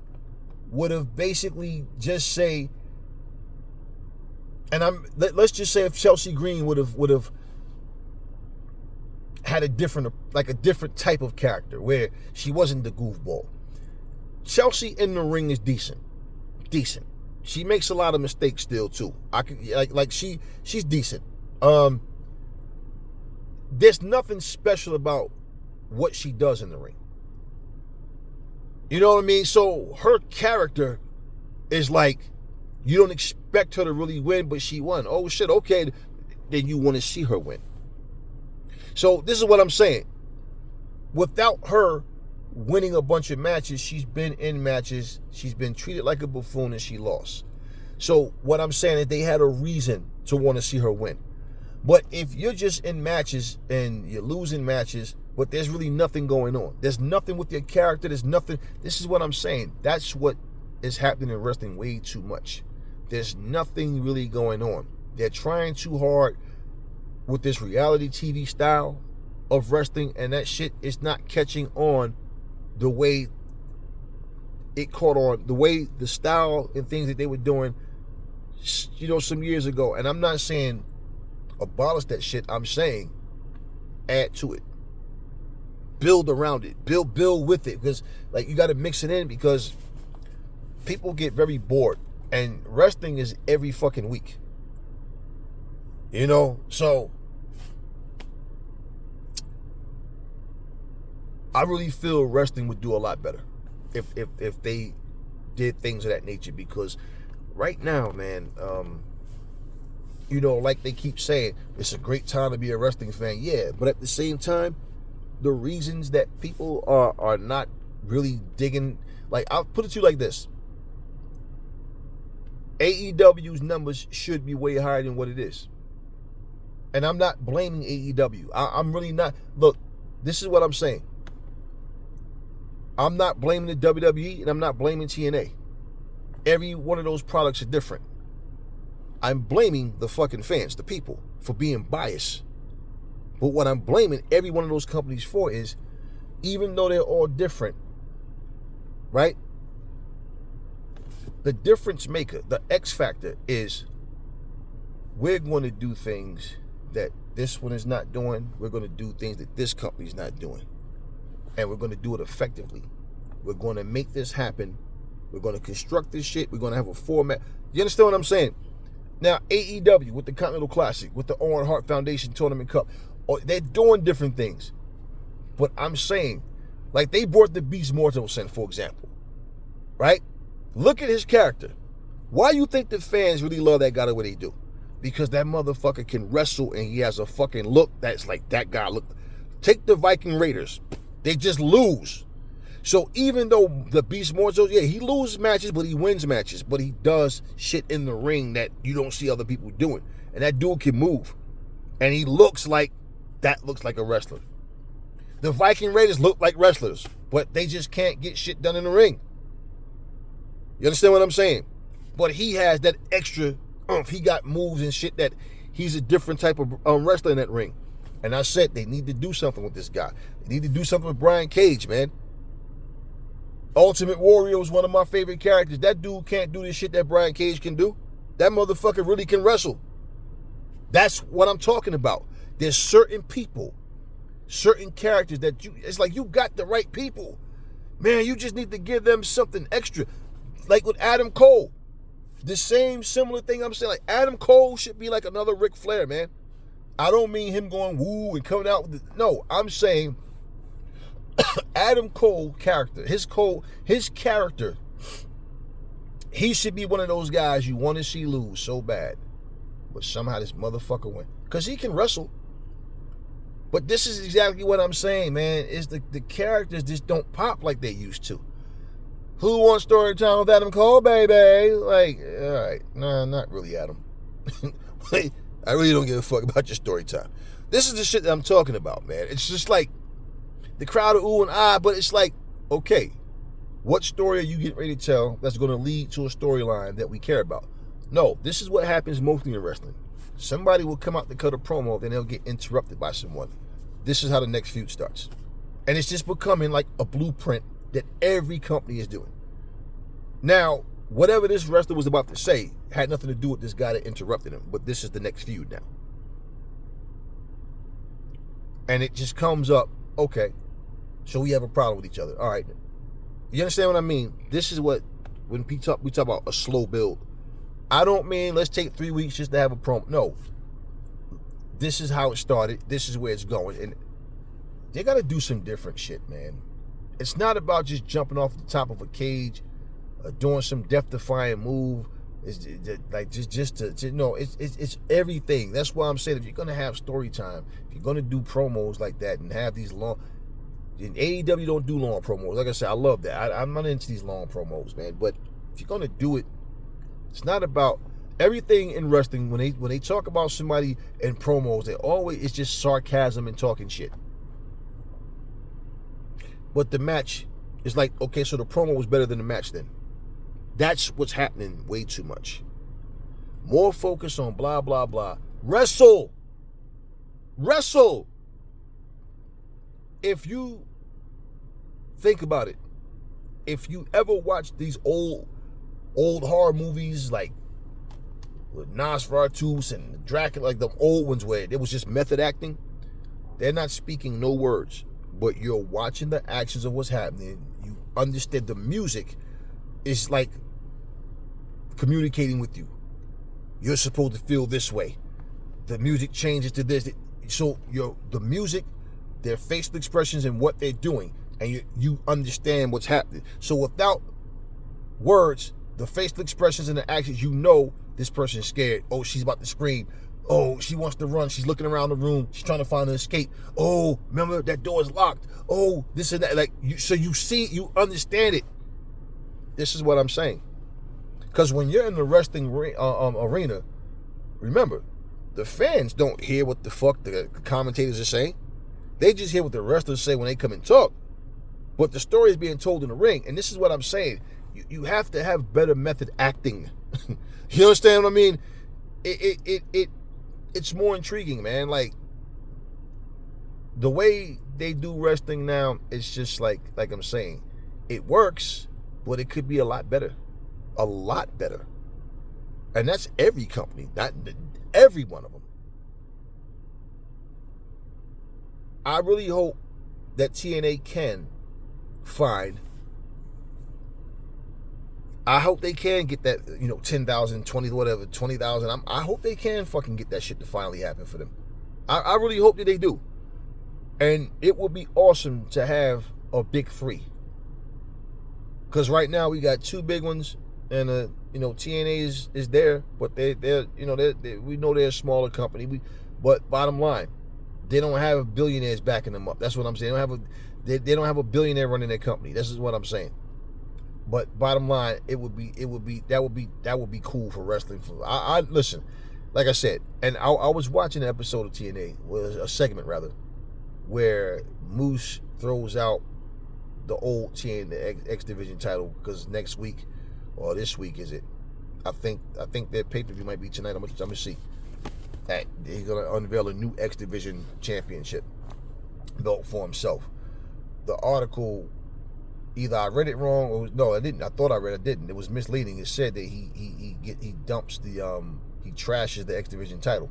would have basically just say, and let's just say if Chelsea Green would have had a different type of character where she wasn't the goofball. Chelsea in the ring is decent. She makes a lot of mistakes still too. She's decent. There's nothing special about what she does in the ring. You know what I mean? So her character is like, you don't expect her to really win, but she won. Oh shit, okay, then you want to see her win. So this is what I'm saying. Without her winning a bunch of matches, she's been in matches, she's been treated like a buffoon, and she lost. So what I'm saying is they had a reason to want to see her win. But if you're just in matches and you're losing matches, but there's really nothing going on, there's nothing with your character, there's nothing, this is what I'm saying. That's what is happening in wrestling way too much. There's nothing really going on. They're trying too hard with this reality TV style of wrestling, and that shit is not catching on the way it caught on, the way the style and things that they were doing, you know, some years ago. And I'm not saying abolish that shit. I'm saying add to it, build around it, build with it, because like you got to mix it in, because people get very bored, and wrestling is every fucking week, you know. So I really feel wrestling would do a lot better if they did things of that nature, because right now, man, you know, like they keep saying, it's a great time to be a wrestling fan. Yeah, but at the same time, the reasons that people are not really digging, like, I'll put it to you like this. AEW's numbers should be way higher than what it is. And I'm not blaming AEW. I'm really not. Look, this is what I'm saying. I'm not blaming the WWE, and I'm not blaming TNA. Every one of those products are different. I'm blaming the fucking fans, the people, for being biased. But what I'm blaming every one of those companies for is, even though they're all different, right? The difference maker, the X factor is, we're going to do things that this one is not doing. We're going to do things that this company's not doing. And we're going to do it effectively. We're going to make this happen. We're going to construct this shit. We're going to have a format. You understand what I'm saying? Now, AEW with the Continental Classic, with the Owen Hart Foundation Tournament Cup, they're doing different things. But I'm saying, like they brought the Beast Mortos in, for example. Right? Look at his character. Why you think the fans really love that guy the way they do? Because that motherfucker can wrestle, and he has a fucking look that's like that guy. Look, take the Viking Raiders. They just lose. So even though the Beast Mortos, yeah, he loses matches, but he wins matches. But he does shit in the ring that you don't see other people doing. And that dude can move. And he looks like a wrestler. The Viking Raiders look like wrestlers, but they just can't get shit done in the ring. You understand what I'm saying? But he has that extra oomph. He got moves and shit that he's a different type of wrestler in that ring. And I said they need to do something with this guy. They need to do something with Brian Cage, man. Ultimate Warrior was one of my favorite characters. That dude can't do the shit that Brian Cage can do. That motherfucker really can wrestle. That's what I'm talking about. There's certain people, certain characters that it's like you got the right people. Man, you just need to give them something extra. Like with Adam Cole. The same similar thing I'm saying. Like Adam Cole should be like another Ric Flair, man. I don't mean him going woo and coming out with no, I'm saying Adam Cole character. His character He should be one of those guys you want to see lose so bad. But somehow this motherfucker win. Because he can wrestle. But this is exactly what I'm saying, man. Is the characters just don't pop like they used to. Who wants story time with Adam Cole, baby? Like, all right. Nah, not really, Adam. I really don't give a fuck about your story time. This is the shit that I'm talking about, man. It's just like the crowd of ooh and ah, but it's like, okay, what story are you getting ready to tell that's going to lead to a storyline that we care about? No, this is what happens mostly in wrestling. Somebody will come out to cut a promo, then they'll get interrupted by someone. This is how the next feud starts. And it's just becoming like a blueprint that every company is doing. Now, whatever this wrestler was about to say had nothing to do with this guy that interrupted him, but this is the next feud now. And it just comes up, okay, so we have a problem with each other. All right. You understand what I mean? This is what, when we talk about a slow build, I don't mean let's take 3 weeks just to have a promo. No. This is how it started. This is where it's going. And they got to do some different shit, man. It's not about just jumping off the top of a cage, doing some death-defying move. It's like it's everything. That's why I'm saying if you're gonna have story time, if you're gonna do promos like that and have these long, in AEW don't do long promos. Like I said, I love that. I'm not into these long promos, man. But if you're gonna do it, it's not about everything in wrestling. When they talk about somebody in promos, it's just sarcasm and talking shit. But the match is like, okay, so the promo was better than the match then. That's what's happening way too much. More focus on blah, blah, blah. Wrestle. Wrestle. If you think about it, if you ever watch these old horror movies like with Nosferatu and Dracula, like the old ones where it was just method acting, they're not speaking no words, but you're watching the actions of what's happening. You understand the music is like communicating with you. You're supposed to feel this way. The music changes to this. So the music, their facial expressions and what they're doing, and you understand what's happening. So without words, the facial expressions and the actions, you know this person is scared. Oh, she's about to scream. Oh, she wants to run. She's looking around the room. She's trying to find an escape. Oh, remember that door is locked. Oh, this and that. Like so you see, you understand it. This is what I'm saying. Because when you're in the wrestling arena, remember, the fans don't hear what the fuck the commentators are saying. They just hear what the wrestlers say when they come and talk. But the story is being told in the ring. And this is what I'm saying. You have to have better method acting. You understand what I mean? It's more intriguing, man. Like, the way they do wrestling now, it's just like I'm saying, it works, but it could be a lot better. A lot better. And that's every company, not every one of them. I really hope that TNA can find, I hope they can get that, 10,000, 20, whatever, 20,000. I hope they can fucking get that shit to finally happen for them. I really hope that they do. And it would be awesome to have a big three. Because right now we got two big ones, and TNA is there, but we know they're a smaller company. But bottom line, they don't have billionaires backing them up. That's what I'm saying. They don't have a billionaire running their company. This is what I'm saying. But bottom line, that would be cool for wrestling. I listen, like I said, and I was watching an episode of TNA, a segment rather, where Moose throws out the old TNA X Division title because next week or this week is it? I think their pay-per-view might be tonight. I'm gonna see. He's gonna unveil a new X Division championship belt for himself. The article, either I read it wrong or no, I didn't. I thought I read it. I didn't. It was misleading. It said that he dumps he trashes the X Division title,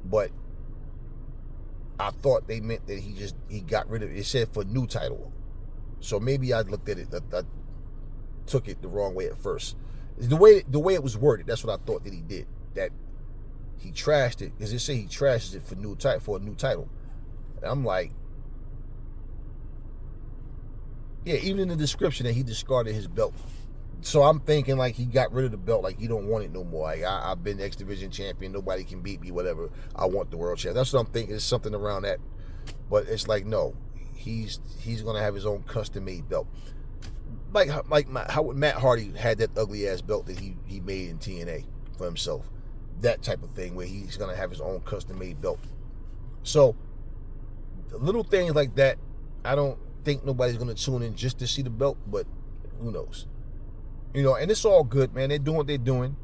but I thought they meant that he got rid of it. It said for new title, so maybe I looked at it. I took it the wrong way at first. The way it was worded, that's what I thought that he did. That he trashed it because it said he trashes it for a new title. And I'm like, yeah, even in the description that he discarded his belt So I'm thinking like he got rid of the belt, like he don't want it no more. Like I've been X Division champion, nobody can beat me, whatever. I want the world champ. That's what I'm thinking. It's something around that. But it's like, no, he's gonna have his own custom made belt. Like how Matt Hardy had that ugly ass belt that he made in TNA for himself. That type of thing where he's gonna have his own custom made belt. So little things like that, I don't think nobody's gonna tune in just to see the belt, but who knows? You know, and it's all good, man. They're doing what they're doing.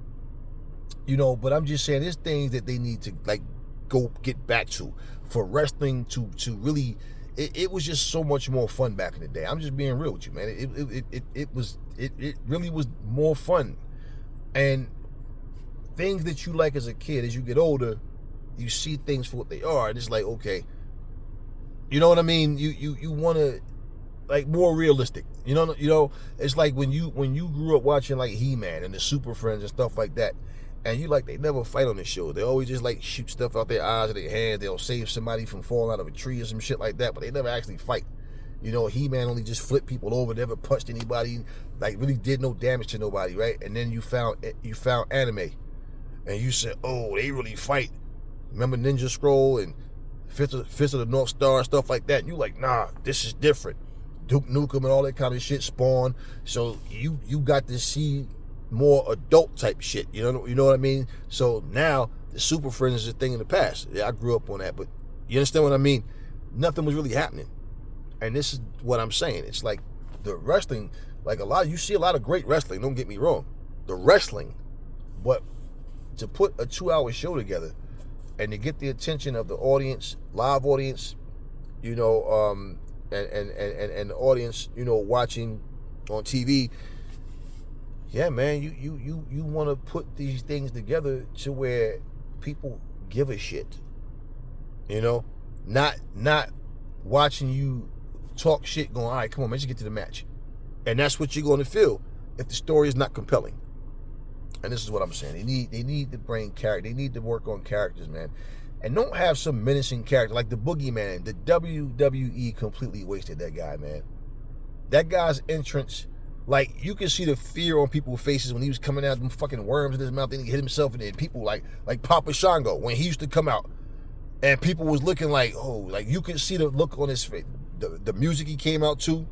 You know, but I'm just saying there's things that they need to like go get back to for wrestling to really. It was just so much more fun back in the day. I'm just being real with you, man. It really was more fun, and things that you like as a kid, as you get older, you see things for what they are, and it's like, okay, you know what I mean? You want to like more realistic. You know, it's like when you grew up watching like He-Man and the Super Friends and stuff like that. And you like, they never fight on the show. They always just like shoot stuff out their eyes or their hands. They'll save somebody from falling out of a tree or some shit like that, but they never actually fight. You know, He-Man only just flipped people over, never punched anybody, like really did no damage to nobody, right? And then you found anime, and you said, oh, they really fight. Remember Ninja Scroll and Fist of the North Star and stuff like that? And you like, nah, this is different. Duke Nukem and all that kind of shit, Spawn. So you got to see more adult type shit, you know what I mean? So now the Super Friends is a thing in the past. Yeah, I grew up on that, but you understand what I mean? Nothing was really happening, and this is what I'm saying. It's like the wrestling, like you see a lot of great wrestling. Don't get me wrong, the wrestling, but to put a 2-hour show together and to get the attention of the audience, live audience, you know, and the audience, you know, watching on TV. Yeah, man, you want to put these things together to where people give a shit, you know, not watching you talk shit going, all right, come on, man, let's get to the match. And that's what you're going to feel if the story is not compelling. And this is what I'm saying. They need to bring character. They need to work on characters, man. And don't have some menacing character like the Boogeyman. The WWE completely wasted that guy, man. That guy's entrance, like, you can see the fear on people's faces when he was coming out, them fucking worms in his mouth, and he hit himself, and then people like Papa Shango, when he used to come out, and people was looking like, oh, like you could see the look on his face. The music he came out to,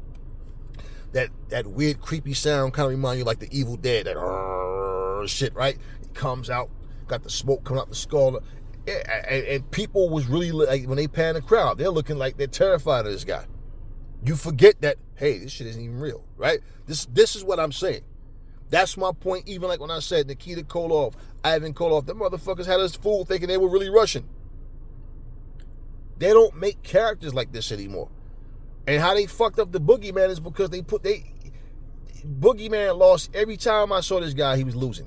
that weird, creepy sound kind of remind you like the Evil Dead, that shit, right? It comes out, got the smoke coming out the skull, and people was really, like, when they pan the crowd, they're looking like they're terrified of this guy. You forget that, hey, this shit isn't even real, right? This is what I'm saying. That's my point. Even like when I said Nikita Koloff, Ivan Koloff, them motherfuckers had us fooled thinking they were really Russian. They don't make characters like this anymore. And how they fucked up the Boogeyman is because Boogeyman lost every time I saw this guy, he was losing.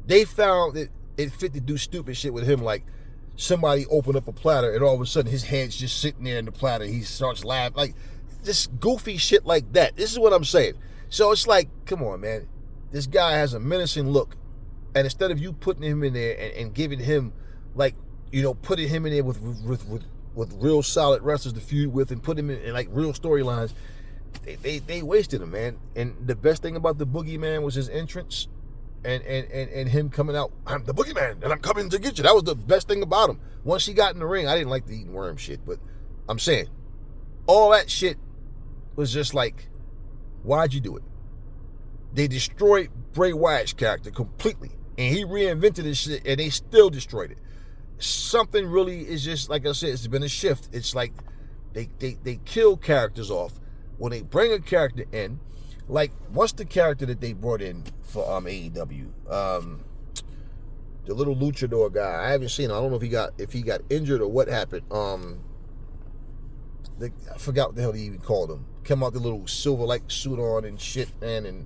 They found that it fit to do stupid shit with him, like somebody opened up a platter and all of a sudden his hand's just sitting there in the platter. He starts laughing, like this goofy shit like that. This is what I'm saying. So it's like, come on, man. This guy has a menacing look. And instead of you putting him in there and giving him, like, you know, putting him in there with real solid wrestlers to feud with and put him in like real storylines, they wasted him, man. And the best thing about the Boogeyman was his entrance. And him coming out, I'm the Boogeyman, and I'm coming to get you. That was the best thing about him. Once he got in the ring, I didn't like the eating worm shit, but I'm saying, all that shit was just like, why'd you do it? They destroyed Bray Wyatt's character completely, and he reinvented his shit, and they still destroyed it. Something really is just, like I said, it's been a shift. It's like they kill characters off. When they bring a character in, like, what's the character that they brought in for AEW? The little luchador guy. I haven't seen him. I don't know if he got injured or what happened. I forgot what the hell he even called him. Came out the little silver-like suit on and shit, man, and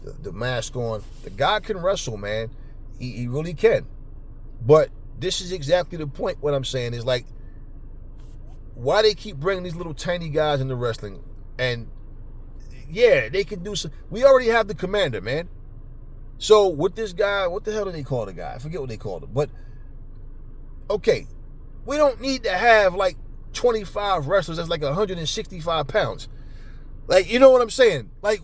the mask on. The guy can wrestle, man. He really can. But this is exactly the point. What I'm saying is, like, why they keep bringing these little tiny guys into wrestling? And yeah, they can do some. We already have the Commander, man. So with this guy, what the hell do they call the guy? I forget what they called him. But okay, we don't need to have like 25 wrestlers that's like 165 pounds. Like, you know what I'm saying? Like,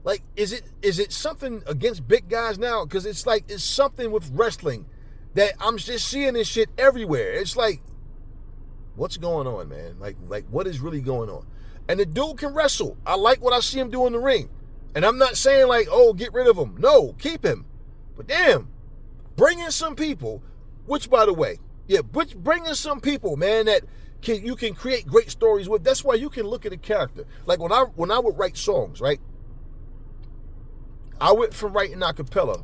Like, is it something against big guys now? Because it's like, it's something with wrestling that I'm just seeing this shit everywhere. It's like, what's going on, man? Like what is really going on? And the dude can wrestle. I like what I see him do in the ring. And I'm not saying like, oh, get rid of him. No, keep him. But damn, bring in some people, which, by the way, bring in some people, man, that you can create great stories with. That's why you can look at a character. Like when I would write songs, right? I went from writing a cappella.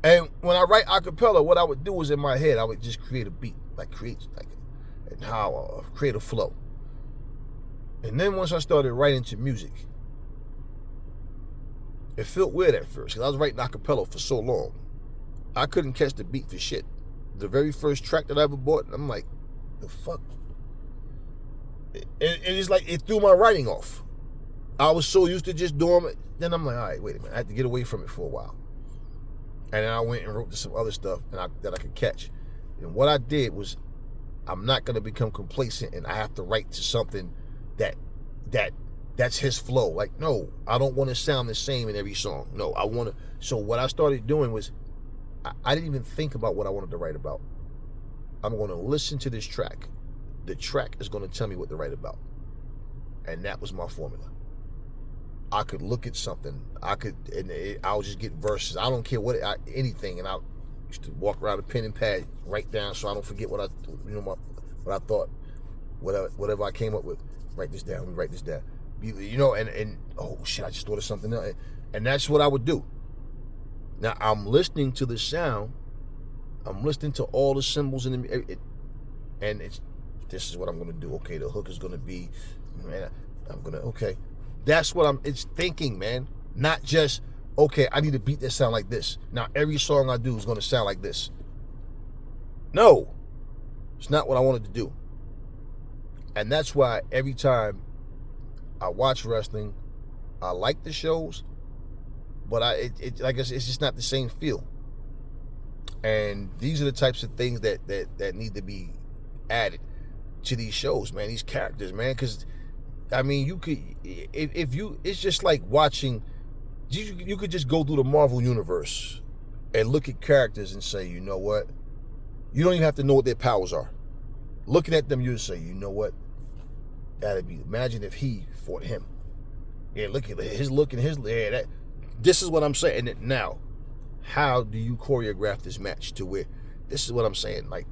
And when I write a cappella, what I would do is in my head, I would just create a beat, and how create a flow. And then once I started writing to music, it felt weird at first because I was writing a cappella for so long. I couldn't catch the beat for shit. The very first track that I ever bought, I'm like, the fuck? It's like it threw my writing off. I was so used to just doing it. Then I'm like, all right, wait a minute. I had to get away from it for a while. And then I went and wrote some other stuff that I could catch. And what I did was, I'm not going to become complacent and I have to write to something that's his flow. Like, no, I don't want to sound the same in every song. No, I want to. So what I started doing was, I didn't even think about what I wanted to write about. I'm going to listen to this track. The track is going to tell me what to write about. And that was my formula. I could look at something. I'll just get verses. I don't care anything. And I used to walk around a pen and pad, write down so I don't forget what I thought, whatever I came up with. Write this down. Let me write this down. And oh shit, I just thought of something else. And that's what I would do. Now I'm listening to the sound. I'm listening to all the symbols and this is what I'm gonna do. Okay, the hook is gonna be, man. Okay. That's what it's thinking, man. Not just, okay, I need a beat that sound like this. Now every song I do is gonna sound like this. No, it's not what I wanted to do. And that's why every time I watch wrestling, I like the shows, but like I said, it's just not the same feel. And these are the types of things that need to be added to these shows, man. These characters, man, because I mean, you could, it's just like watching. You could just go through the Marvel universe and look at characters and say, you know what? You don't even have to know what their powers are. Looking at them, you say, you know what? That'd be. Imagine if he fought him. Yeah, look at his look and his. Yeah, this is what I'm saying. And now, how do you choreograph this match to where? This is what I'm saying. Like,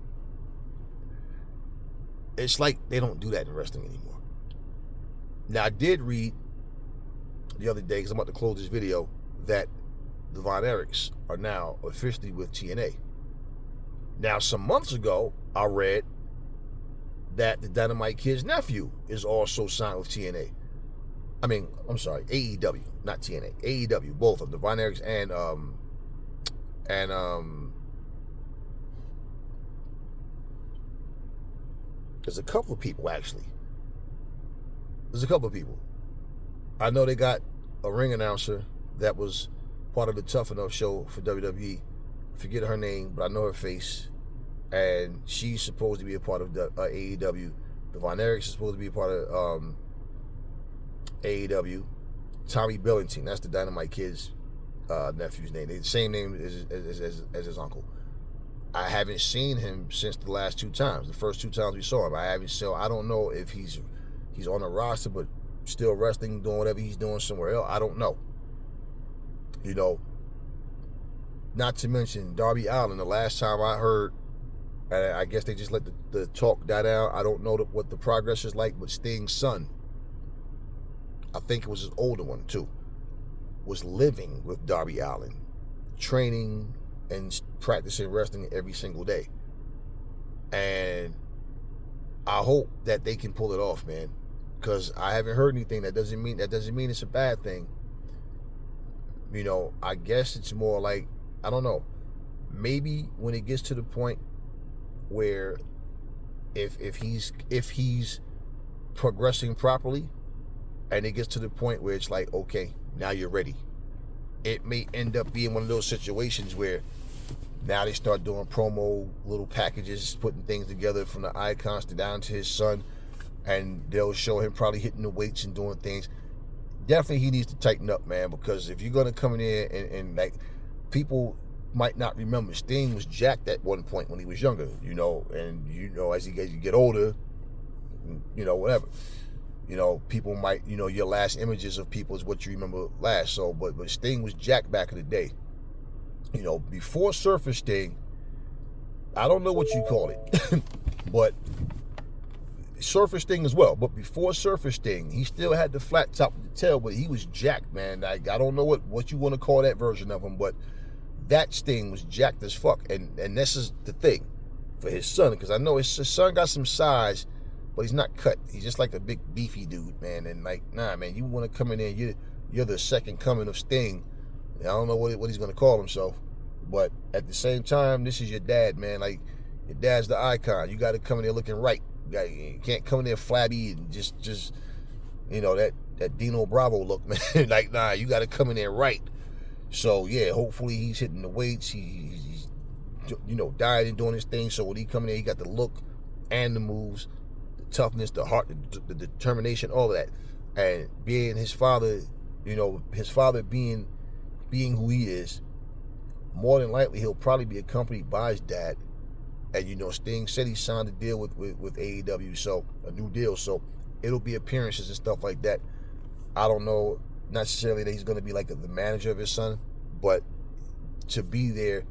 it's like they don't do that in wrestling anymore. Now, I did read the other day, because I'm about to close this video, that the Von Erichs are now officially with TNA. Now, some months ago, I read that the Dynamite Kid's nephew is also signed with TNA. I mean, I'm sorry, AEW, not TNA. AEW, both of them, the Von Erichs and there's a couple of people, actually. There's a couple of people. I know they got a ring announcer that was part of the Tough Enough show for WWE. I forget her name, but I know her face. And she's supposed to be a part of the AEW. The Von Erichs is supposed to be a part of AEW. Tommy Billington, that's the Dynamite Kid's nephew's name. They the same name as his uncle. I haven't seen him since the last two times. The first two times we saw him, I don't know if he's on the roster, but still wrestling, doing whatever he's doing somewhere else. I don't know. You know, not to mention Darby Allin. The last time I heard, I guess they just let the talk die down. I don't know what the progress is like, but Sting's son, I think it was his older one too, was living with Darby Allin, training and practicing wrestling every single day. And I hope that they can pull it off, man, because I haven't heard anything. That doesn't mean it's a bad thing. You know, I guess it's more like, I don't know, maybe when it gets to the point where if he's progressing properly, and it gets to the point where it's like, okay, now you're ready, it may end up being one of those situations where now they start doing promo little packages, putting things together from the Icons down to his son, and they'll show him probably hitting the weights and doing things. definitely he needs to tighten up, man, because if you're going to come in there and like, people might not remember, Sting was jacked at one point when he was younger, you know, and, you know, as you get older, you know, whatever, you know, people might, you know, your last images of people is what you remember last. So, but Sting was jacked back in the day, you know, before Surfer Sting. I don't know what you call it, but Surfer Sting as well. But before Surfer Sting, he still had the flat top of the tail, but he was jacked, man. Like, I don't know what you want to call that version of him, but that Sting was jacked as fuck. And this is the thing for his son, because I know his son got some size, but he's not cut. He's just like a big beefy dude, man. And like, nah, man, you want to come in there, you're the second coming of Sting. I don't know what he's gonna call himself, but at the same time, this is your dad, man. Like, your dad's the icon. You got to come in there looking right. You can't come in there flabby and just you know, that Dino Bravo look, man. Like, nah, you got to come in there right. So yeah, hopefully he's hitting the weights. He's you know, dieting, doing his thing. So when he come in there, he got the look and the moves, the toughness, the heart, the determination, all of that. And being his father, you know, his father being who he is, more than likely he'll probably be accompanied by his dad. And, you know, Sting said he signed a deal with AEW, so a new deal. So it'll be appearances and stuff like that. I don't know necessarily that he's going to be like the manager of his son, but to be there,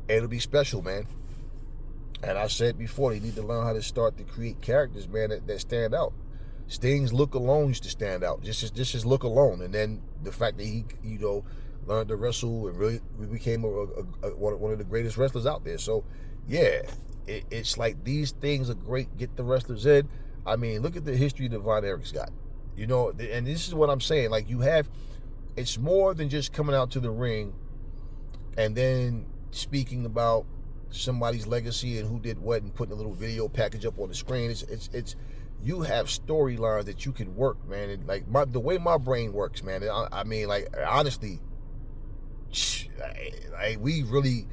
it'll be special, man. And I said before, they need to learn how to start to create characters, man, that stand out. Sting's look alone used to stand out, just his look alone. And then the fact that he, you know, learned to wrestle and really became one of the greatest wrestlers out there. So yeah, it's like these things are great. Get the wrestlers in. I mean, look at the history that Von Erich's got, you know. And this is what I'm saying, like, you have, it's more than just coming out to the ring and then speaking about somebody's legacy and who did what and putting a little video package up on the screen. It's you have storylines that you can work, man. And like the way my brain works, man, I mean, like, honestly, we really,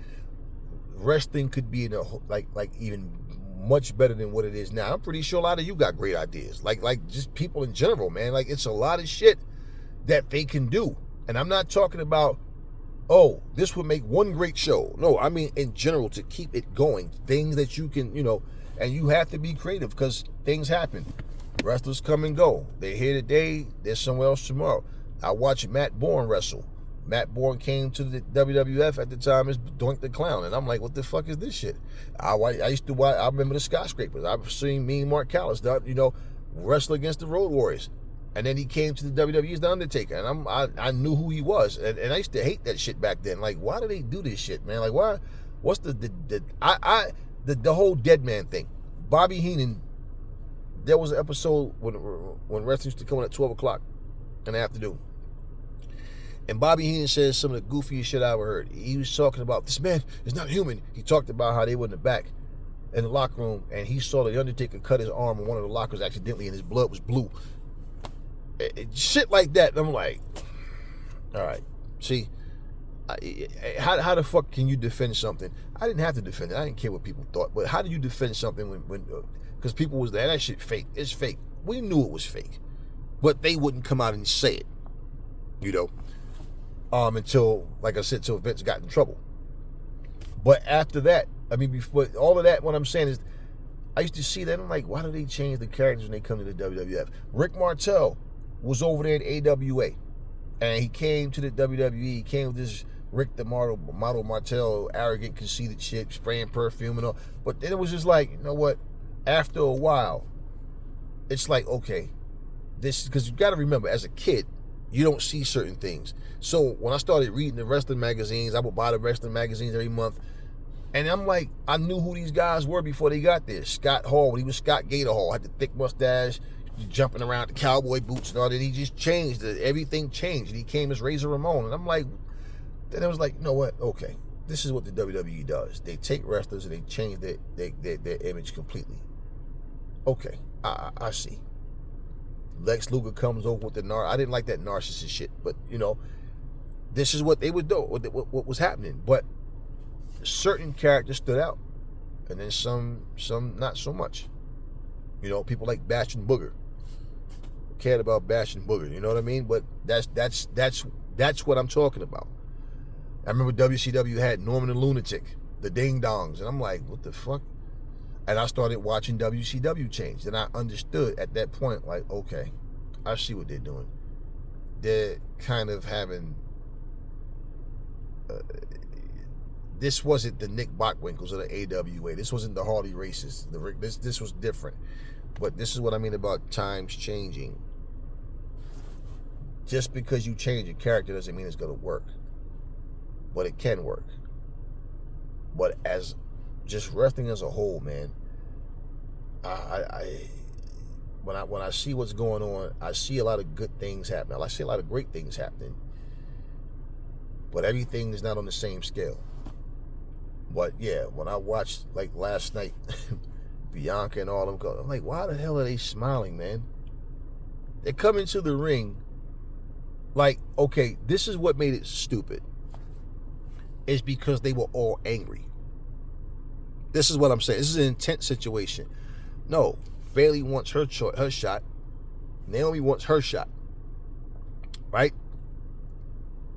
wrestling could be in a like even much better than what it is now. I'm pretty sure a lot of you got great ideas, like just people in general, man. Like, it's a lot of shit that they can do. And I'm not talking about, oh, this would make one great show. No, I mean in general, to keep it going, things that you can, you know. And you have to be creative, because things happen. Wrestlers come and go. They're here today, they're somewhere else tomorrow. I watched Matt Bourne wrestle. Matt Bourne came to the WWF at the time as Doink the Clown, and I'm like, what the fuck is this shit? I used to watch, I remember the Skyscrapers. I've seen me and Mark Callis, you know, wrestle against the Road Warriors. And then he came to the WWE as The Undertaker, and I knew who he was. And I used to hate that shit back then. Like, why do they do this shit, man? Like, why? What's the whole dead man thing? Bobby Heenan, there was an episode when wrestling used to come on at 12 o'clock in the afternoon. And Bobby Heenan says some of the goofiest shit I ever heard. He was talking about, this man is not human. He talked about how they were in the back in the locker room, and he saw the Undertaker cut his arm in one of the lockers accidentally, and his blood was blue. Shit like that. And I'm like, all right, see, how the fuck can you defend something? I didn't have to defend it. I didn't care what people thought. But how do you defend something when because people was there, that shit fake. It's fake. We knew it was fake, but they wouldn't come out and say it, you know, until, like I said, until Vince got in trouble. But after that, I mean, before all of that, what I'm saying is, I used to see that, I'm like, why do they change the characters when they come to the WWF? Rick Martel was over there at AWA, and he came to the WWE. He came with this Rick the Model Martel, arrogant, conceited shit, spraying perfume and all. But then it was just like, you know what? After a while, it's like, okay, this, because you got to remember, as a kid, you don't see certain things. So when I started reading the wrestling magazines, I would buy the wrestling magazines every month. And I'm like, I knew who these guys were before they got there. Scott Hall, when he was Scott Gator Hall, had the thick mustache, jumping around the cowboy boots and all that. He just changed. Everything changed. And he came as Razor Ramon. And I'm like, then it was like, you know what? Okay, this is what the WWE does. They take wrestlers and they change their image completely. Okay, I see. Lex Luger comes over with the I didn't like that narcissist shit, but you know, this is what they would do. What was happening? But certain characters stood out, and then some not so much. You know, people like Bash and Booger cared about bashing Booger. You know what I mean? But that's what I'm talking about. I remember WCW had Norman the Lunatic, the Ding Dongs, and I'm like, what the fuck? And I started watching WCW change, and I understood at that point, like, okay, I see what they're doing. They're kind of having. This wasn't the Nick Bockwinkel's or the AWA. This wasn't the Harley Races. This was different. But this is what I mean about times changing. Just because you change a character doesn't mean it's going to work. But it can work. But as just wrestling as a whole, man, when I see what's going on, I see a lot of good things happening. I see a lot of great things happening. But everything is not on the same scale. But yeah, when I watched, like, last night, Bianca and all them go, I'm like, why the hell are they smiling, man? They come into the ring, like, okay, this is what made it stupid. It's because they were all angry. This is what I'm saying. This is an intense situation. No, Bayley wants her shot. Naomi wants her shot. Right?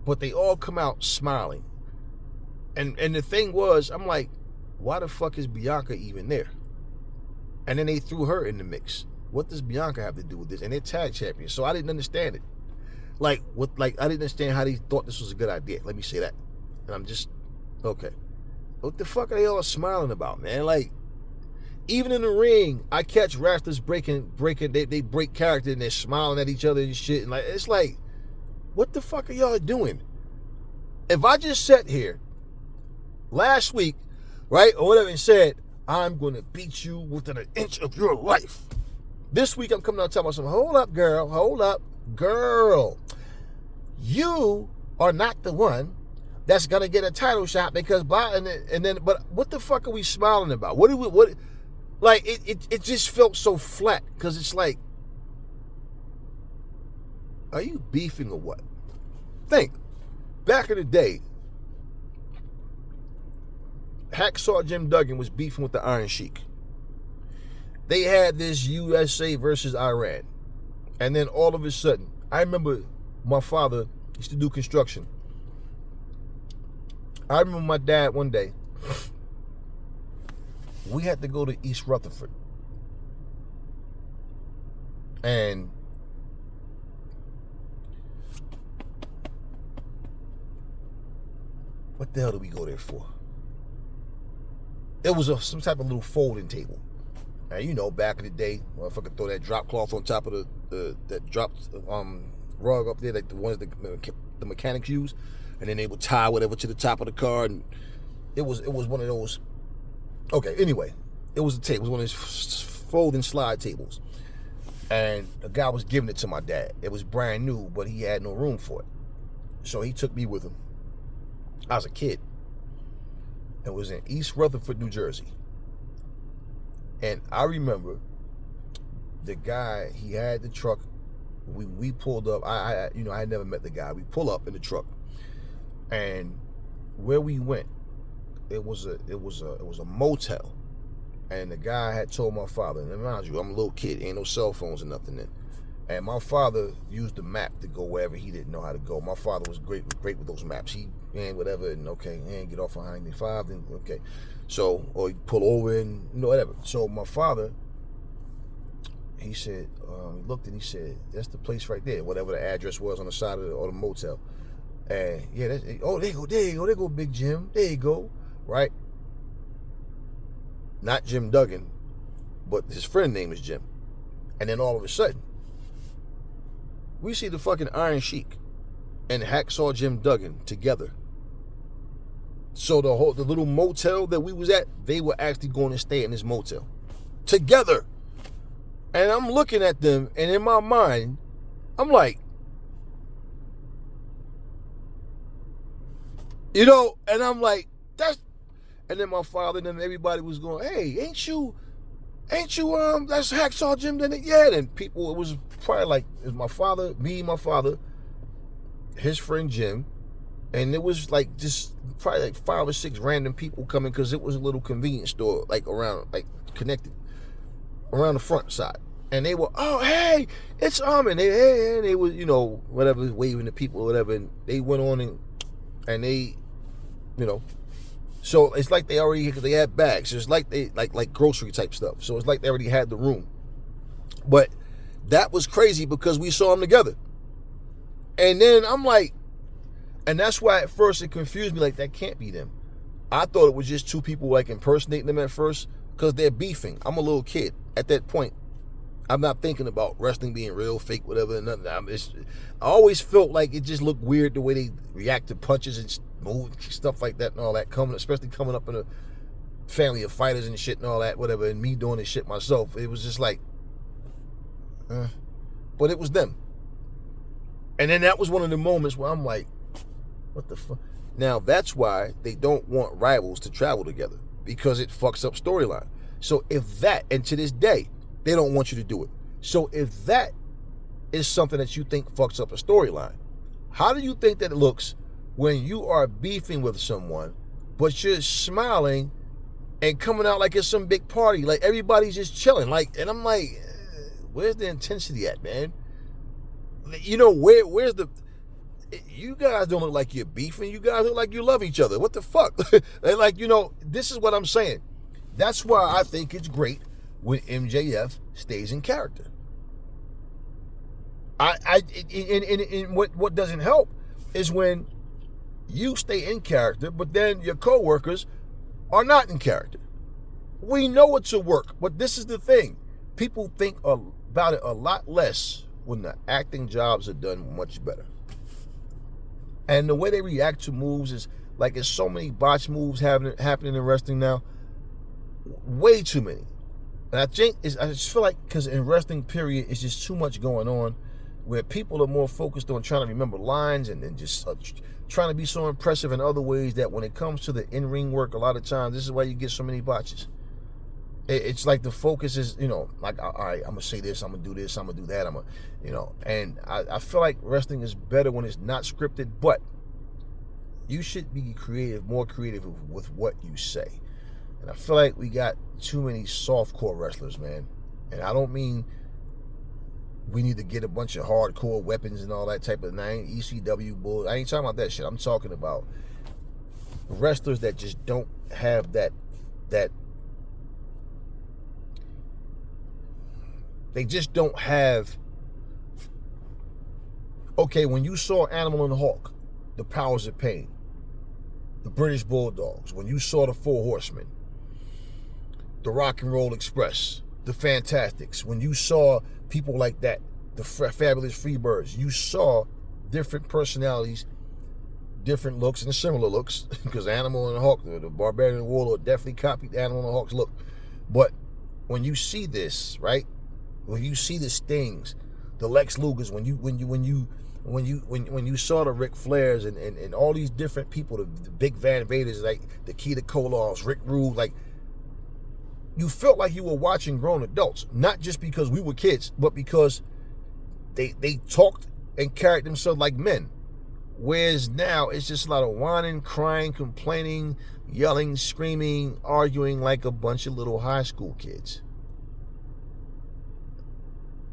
But they all come out smiling. And the thing was, I'm like, why the fuck is Bianca even there? And then they threw her in the mix. What does Bianca have to do with this? And they're tag champions. So I didn't understand it. I didn't understand how they thought this was a good idea. Let me say that. And I'm just, okay. What the fuck are they all smiling about, man? Like, even in the ring, I catch wrestlers breaking, they break character and they're smiling at each other and shit. And like, it's like, what the fuck are y'all doing? If I just sat here last week, right, or whatever, and said, I'm going to beat you within an inch of your life. This week, I'm coming out telling myself, hold up, girl, hold up, girl. You are not the one that's going to get a title shot because blah, and then, but what the fuck are we smiling about? Like, it just felt so flat, because it's like, are you beefing or what? Think, back in the day, Hacksaw Jim Duggan was beefing with the Iron Sheik. They had this USA versus Iran. And then all of a sudden, I remember my father used to do construction. I remember my dad one day, we had to go to East Rutherford. And what the hell did we go there for? It was some type of little folding table. And you know, back in the day, motherfucker throw that drop cloth on top of that drop rug up there, like the ones the mechanics use, and then they would tie whatever to the top of the car, and it was one of those. Okay, anyway, it was a table. It was one of those folding slide tables, and the guy was giving it to my dad. It was brand new, but he had no room for it, so he took me with him. I was a kid. It was in East Rutherford, New Jersey. And I remember the guy, he had the truck. We pulled up. I had never met the guy. We pull up in the truck. And where we went, it was a motel. And the guy had told my father, and mind you, I'm a little kid, ain't no cell phones or nothing then. And my father used the map to go wherever he didn't know how to go. My father was great with those maps. He and whatever, and okay, and get off on 95, then okay. So, or you pull over and whatever. So my father, he said, he looked and he said, that's the place right there, whatever the address was on the side of the motel. And yeah, there you go, Big Jim, there you go, right? Not Jim Duggan, but his friend name is Jim. And then all of a sudden, we see the fucking Iron Sheik and Hacksaw Jim Duggan together. So the little motel that we was at, they were actually going to stay in this motel together. And I'm looking at them, and in my mind, I'm like, and I'm like, that's. And then my father and then everybody was going, hey, ain't you, that's Hacksaw Jim Duggan? Yeah, and people, it was probably like, it was my father, my father, his friend Jim, and it was like just probably like 5 or 6 random people coming because it was a little convenience store like around, like connected around the front side. And they were, oh, hey, it's and they, hey, and they was, you know, whatever, waving to people or whatever, and they went on and they, you know, so it's like they already, because they had bags, so it's like they, like grocery type stuff, so it's like they already had the room. But that was crazy because we saw them together. And then I'm like, and that's why at first it confused me, like, that can't be them. I thought it was just two people like impersonating them at first because they're beefing. I'm a little kid at that point. I'm not thinking about wrestling being real, fake, whatever. Nothing. I always felt like it just looked weird the way they react to punches and move, stuff like that and all that. Especially coming up in a family of fighters and shit and all that, whatever. And me doing this shit myself, it was just like, but it was them. And then that was one of the moments where I'm like, what the fuck? Now that's why they don't want rivals to travel together, because it fucks up storyline. So if that, and to this day, they don't want you to do it. So if that is something that you think fucks up a storyline, how do you think that it looks when you are beefing with someone, but you're smiling and coming out like it's some big party, like everybody's just chilling, like, and I'm like, where's the intensity at, man? You know, where's the, you guys don't look like you're beefing, you guys look like you love each other. What the fuck? Like, you know, this is what I'm saying. That's why I think it's great when MJF stays in character. What doesn't help is when you stay in character, but then your co-workers are not in character. We know it's a work, but this is the thing. People think about it a lot less when the acting jobs are done much better. And the way they react to moves is like, there's so many botch moves happening in wrestling now. Way too many. And I think, I just feel like, because in wrestling, period, it's just too much going on, where people are more focused on trying to remember lines and then just trying to be so impressive in other ways, that when it comes to the in-ring work, a lot of times, this is why you get so many botches. It's like the focus is, you know, like, all right, I'm going to say this, I'm going to do this, I'm going to do that, you know, and I feel like wrestling is better when it's not scripted, but you should be more creative with what you say. And I feel like we got too many softcore wrestlers, man. And I don't mean we need to get a bunch of hardcore weapons and all that type of thing. ECW bull. I ain't talking about that shit. I'm talking about wrestlers that just don't have that they just don't have. Okay, when you saw Animal and Hawk, the Powers of Pain, the British Bulldogs, when you saw the Four Horsemen, the Rock and Roll Express, the Fantastics, when you saw people like that, the Fabulous Freebirds, you saw different personalities, different looks, and similar looks, because Animal and Hawk, the Barbarian and Warlord definitely copied Animal and Hawk's look. But when you see this, right, when you see the Stings, the Lex Lugers, when you saw the Ric Flairs and all these different people, the big Van Vaders, like the Keita Kolovs, Rick Rude, like, you felt like you were watching grown adults, not just because we were kids, but because they talked and carried themselves like men. Whereas now it's just a lot of whining, crying, complaining, yelling, screaming, arguing like a bunch of little high school kids.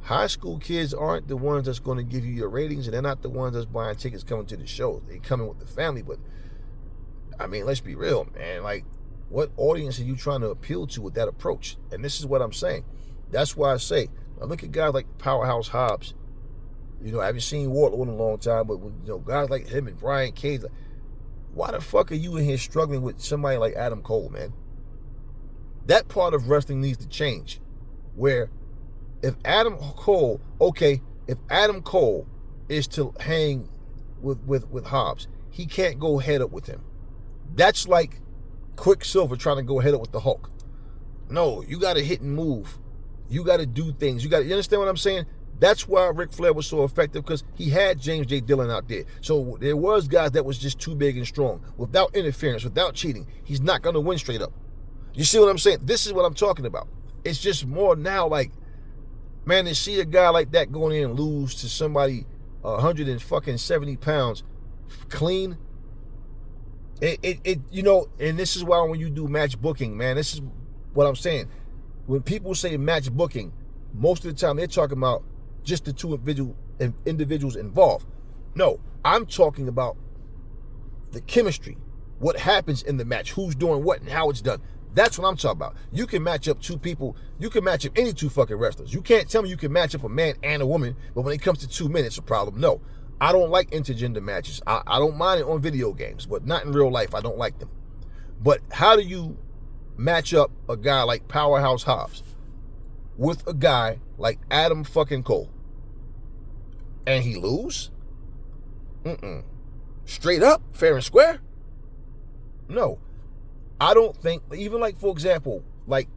High school kids aren't the ones that's going to give you your ratings, and they're not the ones that's buying tickets coming to the show. They coming with the family, but I mean, let's be real, man. Like, what audience are you trying to appeal to with that approach? And this is what I'm saying. That's why I say, now look at guys like Powerhouse Hobbs. You know, I haven't seen Wardlow in a long time, but you know, guys like him and Brian Cage, like, why the fuck are you in here struggling with somebody like Adam Cole, man? That part of wrestling needs to change. Where if Adam Cole is to hang with Hobbs, he can't go head up with him. That's like Quicksilver trying to go head up with the Hulk. No, you got to hit and move. You got to do things. You understand what I'm saying? That's why Ric Flair was so effective, because he had James J. Dillon out there. So there was guys that was just too big and strong. Without interference, without cheating, he's not going to win straight up. You see what I'm saying? This is what I'm talking about. It's just more now like, man, to see a guy like that going in and lose to somebody 170 pounds clean, you know, and this is why when you do match booking, man, this is what I'm saying. When people say match booking, most of the time they're talking about just the two individuals involved. No, I'm talking about the chemistry, what happens in the match, who's doing what and how it's done. That's what I'm talking about. You can match up two people. You can match up any two fucking wrestlers. You can't tell me you can match up a man and a woman, but when it comes to 2 minutes, a problem. No, I don't like intergender matches. I don't mind it on video games, but not in real life. I don't like them. But how do you match up a guy like Powerhouse Hobbs with a guy like Adam fucking Cole? And he lose? Straight up, fair and square? No. I don't think, even like, for example, like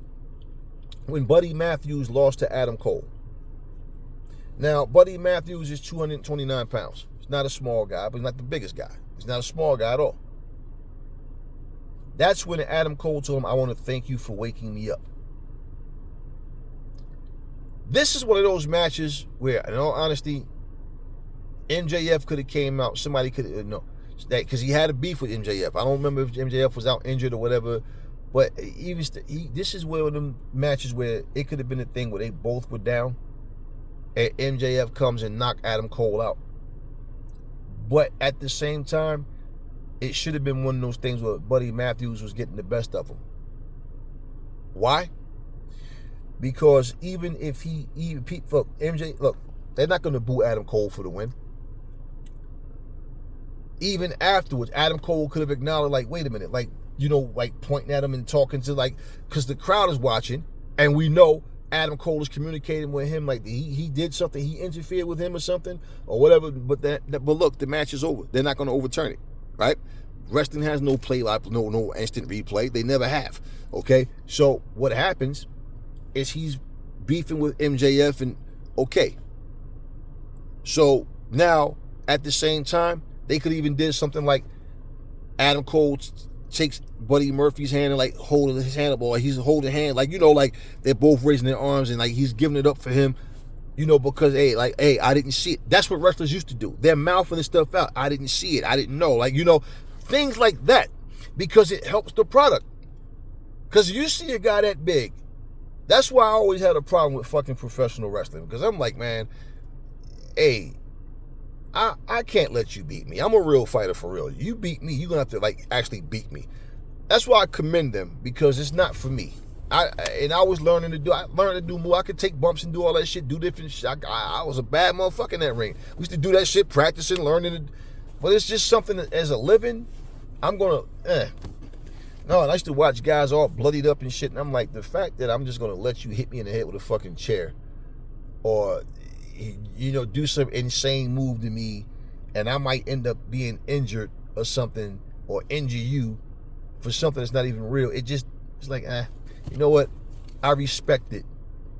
when Buddy Matthews lost to Adam Cole. Now, Buddy Matthews is 229 pounds. He's not a small guy, but he's not the biggest guy. He's not a small guy at all. That's when Adam Cole told him, I want to thank you for waking me up. This is one of those matches where, in all honesty, MJF could have came out, somebody could have, no. Because he had a beef with MJF. I don't remember if MJF was out injured or whatever, but this is one of them matches where it could have been a thing where they both were down, and MJF comes and knock Adam Cole out. But at the same time, it should have been one of those things where Buddy Matthews was getting the best of him. Why? Because even if look, they're not going to boo Adam Cole for the win. Even afterwards, Adam Cole could have acknowledged, like, wait a minute, like, you know, like pointing at him and talking to, like, because the crowd is watching, and we know Adam Cole is communicating with him, like he did something, he interfered with him or something, or whatever. But but look, the match is over. They're not going to overturn it, right? Wrestling has no play, no instant replay. They never have. Okay, so what happens is he's beefing with MJF, and okay. So now at the same time, they could even did something like Adam Cole takes Buddy Murphy's hand and like holding his hand up, or he's holding hand, like, you know, like they're both raising their arms and like he's giving it up for him, you know, because hey, I didn't see it. That's what wrestlers used to do. They're mouthing this stuff out. I didn't see it. I didn't know. Like, you know, things like that, because it helps the product. Because you see a guy that big. That's why I always had a problem with fucking professional wrestling, because I'm like, man, hey, I can't let you beat me. I'm a real fighter for real. You beat me, you're going to have to, like, actually beat me. That's why I commend them, because it's not for me. I was learning to do more. I could take bumps and do all that shit, do different shit. I was a bad motherfucker in that ring. We used to do that shit, practicing, learning. But it's just something that, as a living, I'm going to, No, and I used to watch guys all bloodied up and shit, and I'm like, the fact that I'm just going to let you hit me in the head with a fucking chair, or, you know, do some insane move to me, and I might end up being injured or something, or injure you for something that's not even real. It's like, you know what? I respect it,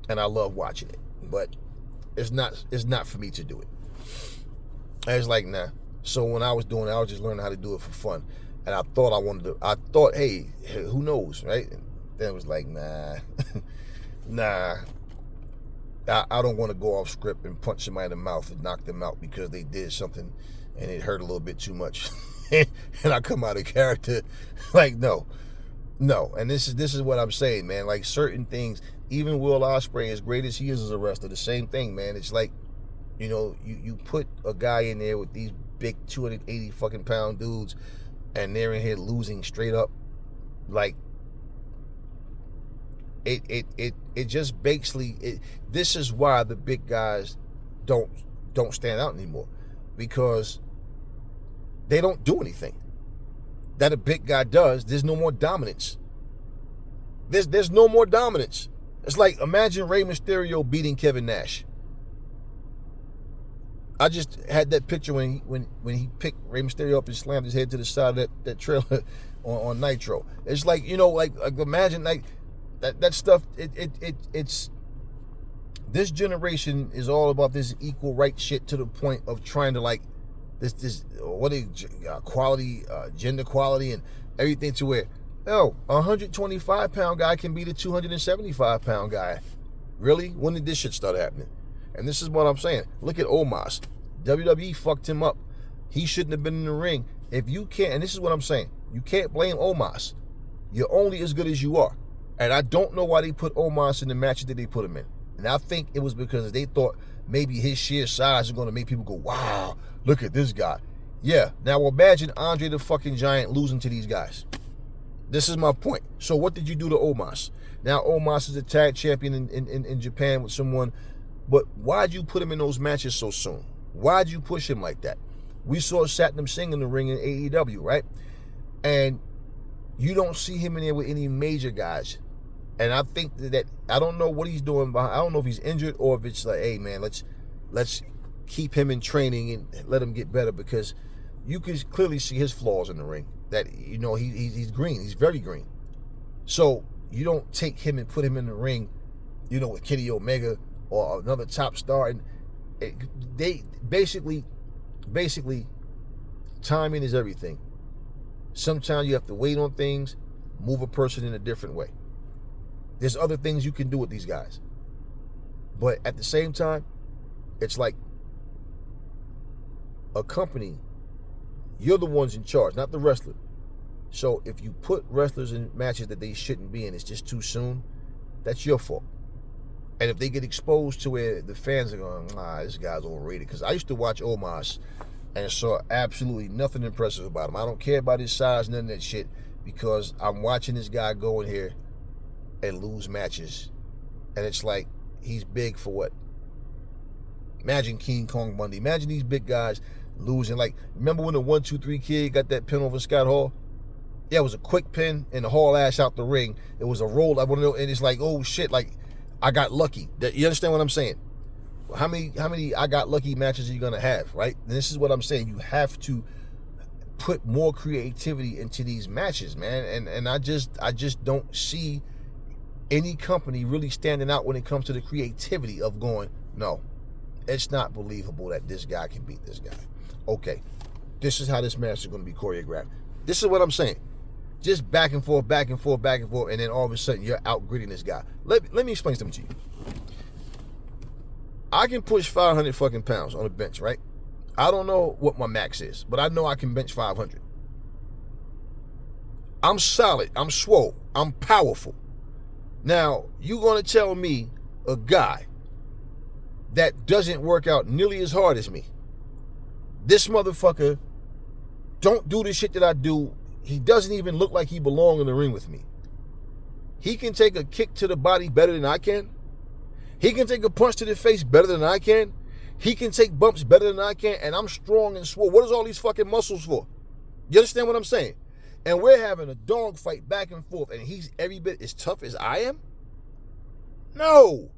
and I love watching it, but it's not for me to do it. I was like, nah. So when I was doing it, I was just learning how to do it for fun, and I thought, hey, who knows, right? And then it was like, nah, nah. I don't want to go off script and punch somebody in the mouth and knock them out because they did something and it hurt a little bit too much. And I come out of character. Like, no. And this is what I'm saying, man. Like, certain things, even Will Ospreay, as great as he is as a wrestler, the same thing, man. It's like, you know, you put a guy in there with these big 280 fucking pound dudes, and they're in here losing straight up. Like, it just basically, this is why the big guys don't stand out anymore, because they don't do anything that a big guy does. There's no more dominance. There's no more dominance. It's like, imagine Rey Mysterio beating Kevin Nash. I just had that picture when he picked Rey Mysterio up and slammed his head to the side of that trailer on Nitro. It's like, you know, like imagine like that stuff. It's this generation is all about this equal right shit, to the point of trying to like this what is quality, gender quality and everything, to where, a 125 pound guy can beat a 275 pound guy. Really? When did this shit start happening? And this is what I'm saying. Look at Omos. WWE fucked him up. He shouldn't have been in the ring. If you can't, and this is what I'm saying, you can't blame Omos. You're only as good as you are. And I don't know why they put Omos in the matches that they put him in. And I think it was because they thought maybe his sheer size is going to make people go, wow, look at this guy. Yeah, now imagine Andre the fucking Giant losing to these guys. This is my point. So what did you do to Omos? Now Omos is a tag champion in Japan with someone, but why'd you put him in those matches so soon? Why'd you push him like that? We saw Satnam Singh in the ring in AEW, right? And you don't see him in there with any major guys. And I think that I don't know what he's doing. I don't know if he's injured or if it's like, hey man, let's keep him in training and let him get better, because you can clearly see his flaws in the ring. That, you know, he's green. He's very green. So you don't take him and put him in the ring, you know, with Kenny Omega or another top star. And they basically, timing is everything. Sometimes you have to wait on things, move a person in a different way. There's other things you can do with these guys. But at the same time, it's like a company, you're the ones in charge, not the wrestler. So if you put wrestlers in matches that they shouldn't be in, it's just too soon, that's your fault. And if they get exposed to where the fans are going, nah, this guy's overrated. Because I used to watch Omos and saw absolutely nothing impressive about him. I don't care about his size, none of that shit, because I'm watching this guy go in here and lose matches. And it's like, he's big for what? Imagine King Kong Bundy. Imagine these big guys losing. Like, remember when the 1-2-3 kid got that pin over Scott Hall? Yeah, it was a quick pin and the Hall ass out the ring. It was a roll. I want to know, and it's like, oh shit, like I got lucky. You understand what I'm saying? How many I got lucky matches are you gonna have, right? And this is what I'm saying. You have to put more creativity into these matches, man. And I just don't see any company really standing out when it comes to the creativity of going, no, it's not believable that this guy can beat this guy. Okay, this is how this match is going to be choreographed. This is what I'm saying. Just back and forth, back and forth, back and forth, and then all of a sudden you're out-gritting this guy. Let me explain something to you. I can push 500 fucking pounds on a bench, right? I don't know what my max is, but I know I can bench 500. I'm solid. I'm swole. I'm powerful. Now, you going to tell me a guy that doesn't work out nearly as hard as me, this motherfucker don't do the shit that I do. He doesn't even look like he belongs in the ring with me. He can take a kick to the body better than I can. He can take a punch to the face better than I can. He can take bumps better than I can, and I'm strong and swole. What is all these fucking muscles for? You understand what I'm saying? And we're having a dog fight back and forth, and he's every bit as tough as I am? No.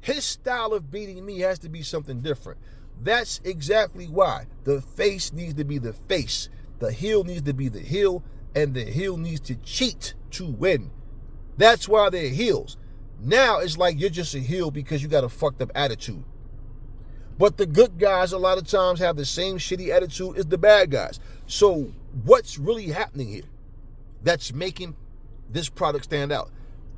His style of beating me has to be something different. That's exactly why the face needs to be the face, the heel needs to be the heel, and the heel needs to cheat to win. That's why they're heels. Now it's like you're just a heel because you got a fucked up attitude. But the good guys a lot of times have the same shitty attitude as the bad guys. So what's really happening here that's making this product stand out?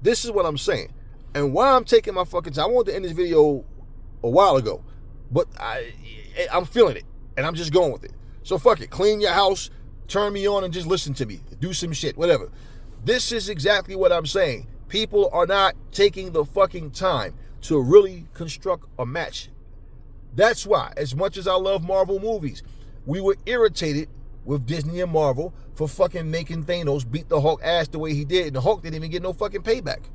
This is what I'm saying. And why I'm taking my fucking time. I wanted to end this video a while ago, but I'm feeling it, and I'm just going with it. So fuck it. Clean your house, turn me on, and just listen to me. Do some shit, whatever. This is exactly what I'm saying. People are not taking the fucking time to really construct a match. That's why, as much as I love Marvel movies, we were irritated with Disney and Marvel for fucking making Thanos beat the Hulk ass the way he did, and the Hulk didn't even get no fucking payback.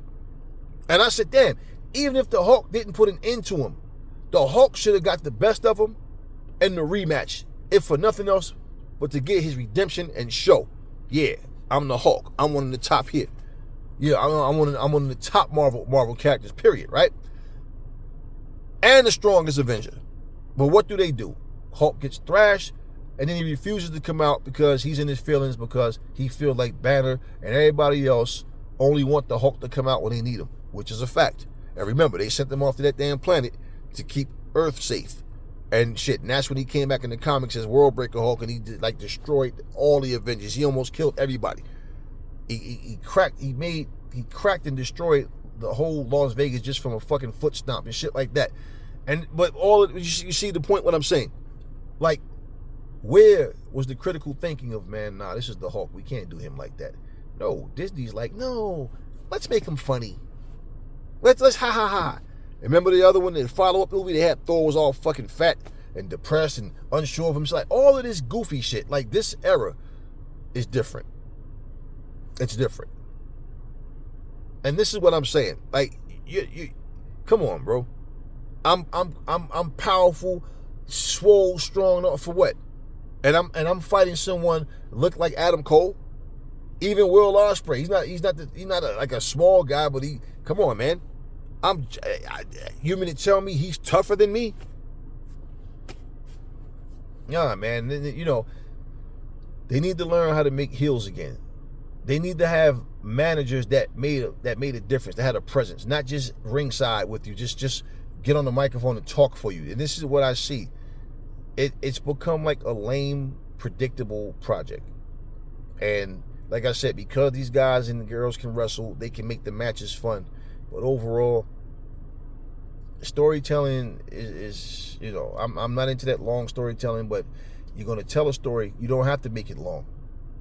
And I said, damn, even if the Hulk didn't put an end to him, the Hulk should have got the best of him in the rematch, if for nothing else but to get his redemption and show, yeah, I'm the Hulk. I'm one of the top here. Yeah, I'm one of the top Marvel characters, period, right? And the strongest Avenger. But what do? Hulk gets thrashed, and then he refuses to come out because he's in his feelings, because he feels like Banner and everybody else only want the Hulk to come out when they need him, which is a fact. And remember, they sent them off to that damn planet to keep Earth safe and shit. And that's when he came back in the comics as Worldbreaker Hulk, and he destroyed all the Avengers. He almost killed everybody. He cracked and destroyed the whole Las Vegas just from a fucking foot stomp and shit like that. But you see the point what I'm saying? Like, where was the critical thinking of, man, nah, this is the Hulk. We can't do him like that. No, Disney's like, no, let's make him funny. Let's ha ha ha. Remember the other one, the follow-up movie, they had Thor was all fucking fat and depressed and unsure of himself. Like, all of this goofy shit. Like, this era is different. It's different. And this is what I'm saying. Like, you come on, bro. I'm powerful, swole, strong, for what? And I'm fighting someone look like Adam Cole. Even Will Ospreay. He's not like a small guy, but come on, man. You mean to tell me he's tougher than me? Nah, man. You know, they need to learn how to make heels again. They need to have managers that made a difference, that had a presence, not just ringside with you, just get on the microphone and talk for you. And this is what I see. It's become like a lame, predictable project. And like I said, because these guys and the girls can wrestle, they can make the matches fun. But overall, storytelling is you know, I'm not into that long storytelling, but you're going to tell a story. You don't have to make it long.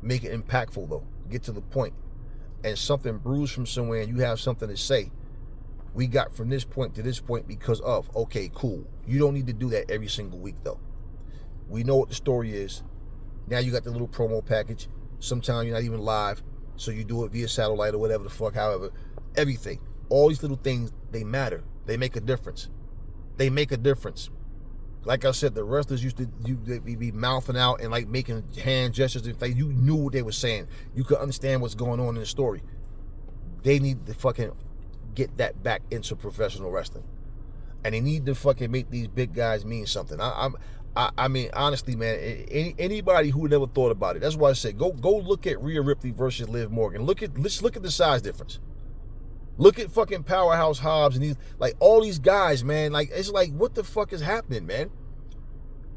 Make it impactful, though. Get to the point. And something brews from somewhere and you have something to say. We got from this point to this point because of, okay, cool. You don't need to do that every single week, though. We know what the story is. Now you got the little promo package. Sometimes you're not even live, so you do it via satellite or whatever the fuck, however. Everything. All these little things, they matter. They make a difference. They make a difference. Like I said, the wrestlers used to be mouthing out and like making hand gestures. Like you knew what they were saying. You could understand what's going on in the story. They need to fucking get that back into professional wrestling. And they need to fucking make these big guys mean something. I mean, honestly, man, anybody who never thought about it, that's why I said, go look at Rhea Ripley versus Liv Morgan. Let's look at the size difference. Look at fucking Powerhouse Hobbs and these, like, all these guys, man. Like, it's like, what the fuck is happening, man?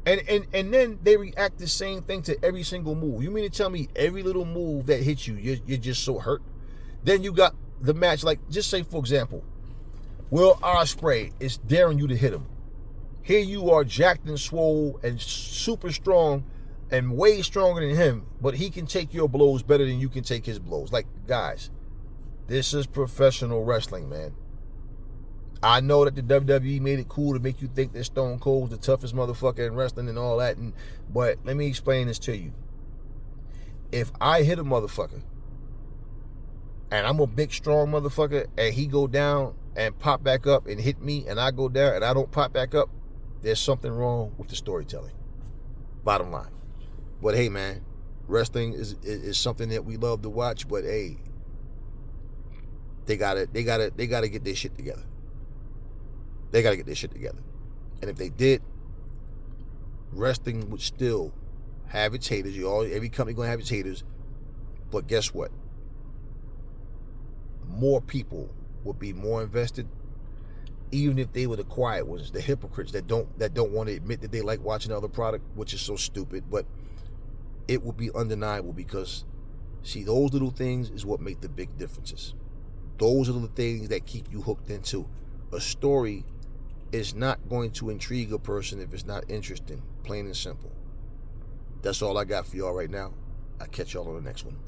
And then they react the same thing to every single move. You mean to tell me every little move that hits you, you're just so hurt? Then you got the match, like, just say, for example, Will Ospreay is daring you to hit him. Here you are, jacked and swole and super strong and way stronger than him, but he can take your blows better than you can take his blows. Like, guys, this is professional wrestling, man. I know that the WWE made it cool to make you think that Stone Cold's the toughest motherfucker in wrestling and all that, but let me explain this to you. If I hit a motherfucker, and I'm a big, strong motherfucker, and he go down and pop back up and hit me, and I go down and I don't pop back up, there's something wrong with the storytelling. Bottom line. But hey, man, wrestling is something that we love to watch, but hey, they gotta get their shit together. They gotta get their shit together. And if they did, wrestling would still have its haters. Every company gonna have its haters. But guess what? More people would be more invested, even if they were the quiet ones, the hypocrites that don't want to admit that they like watching other product, which is so stupid. But it would be undeniable because, see, those little things is what make the big differences. Those are the things that keep you hooked into. A story is not going to intrigue a person if it's not interesting, plain and simple. That's all I got for y'all right now. I'll catch y'all on the next one.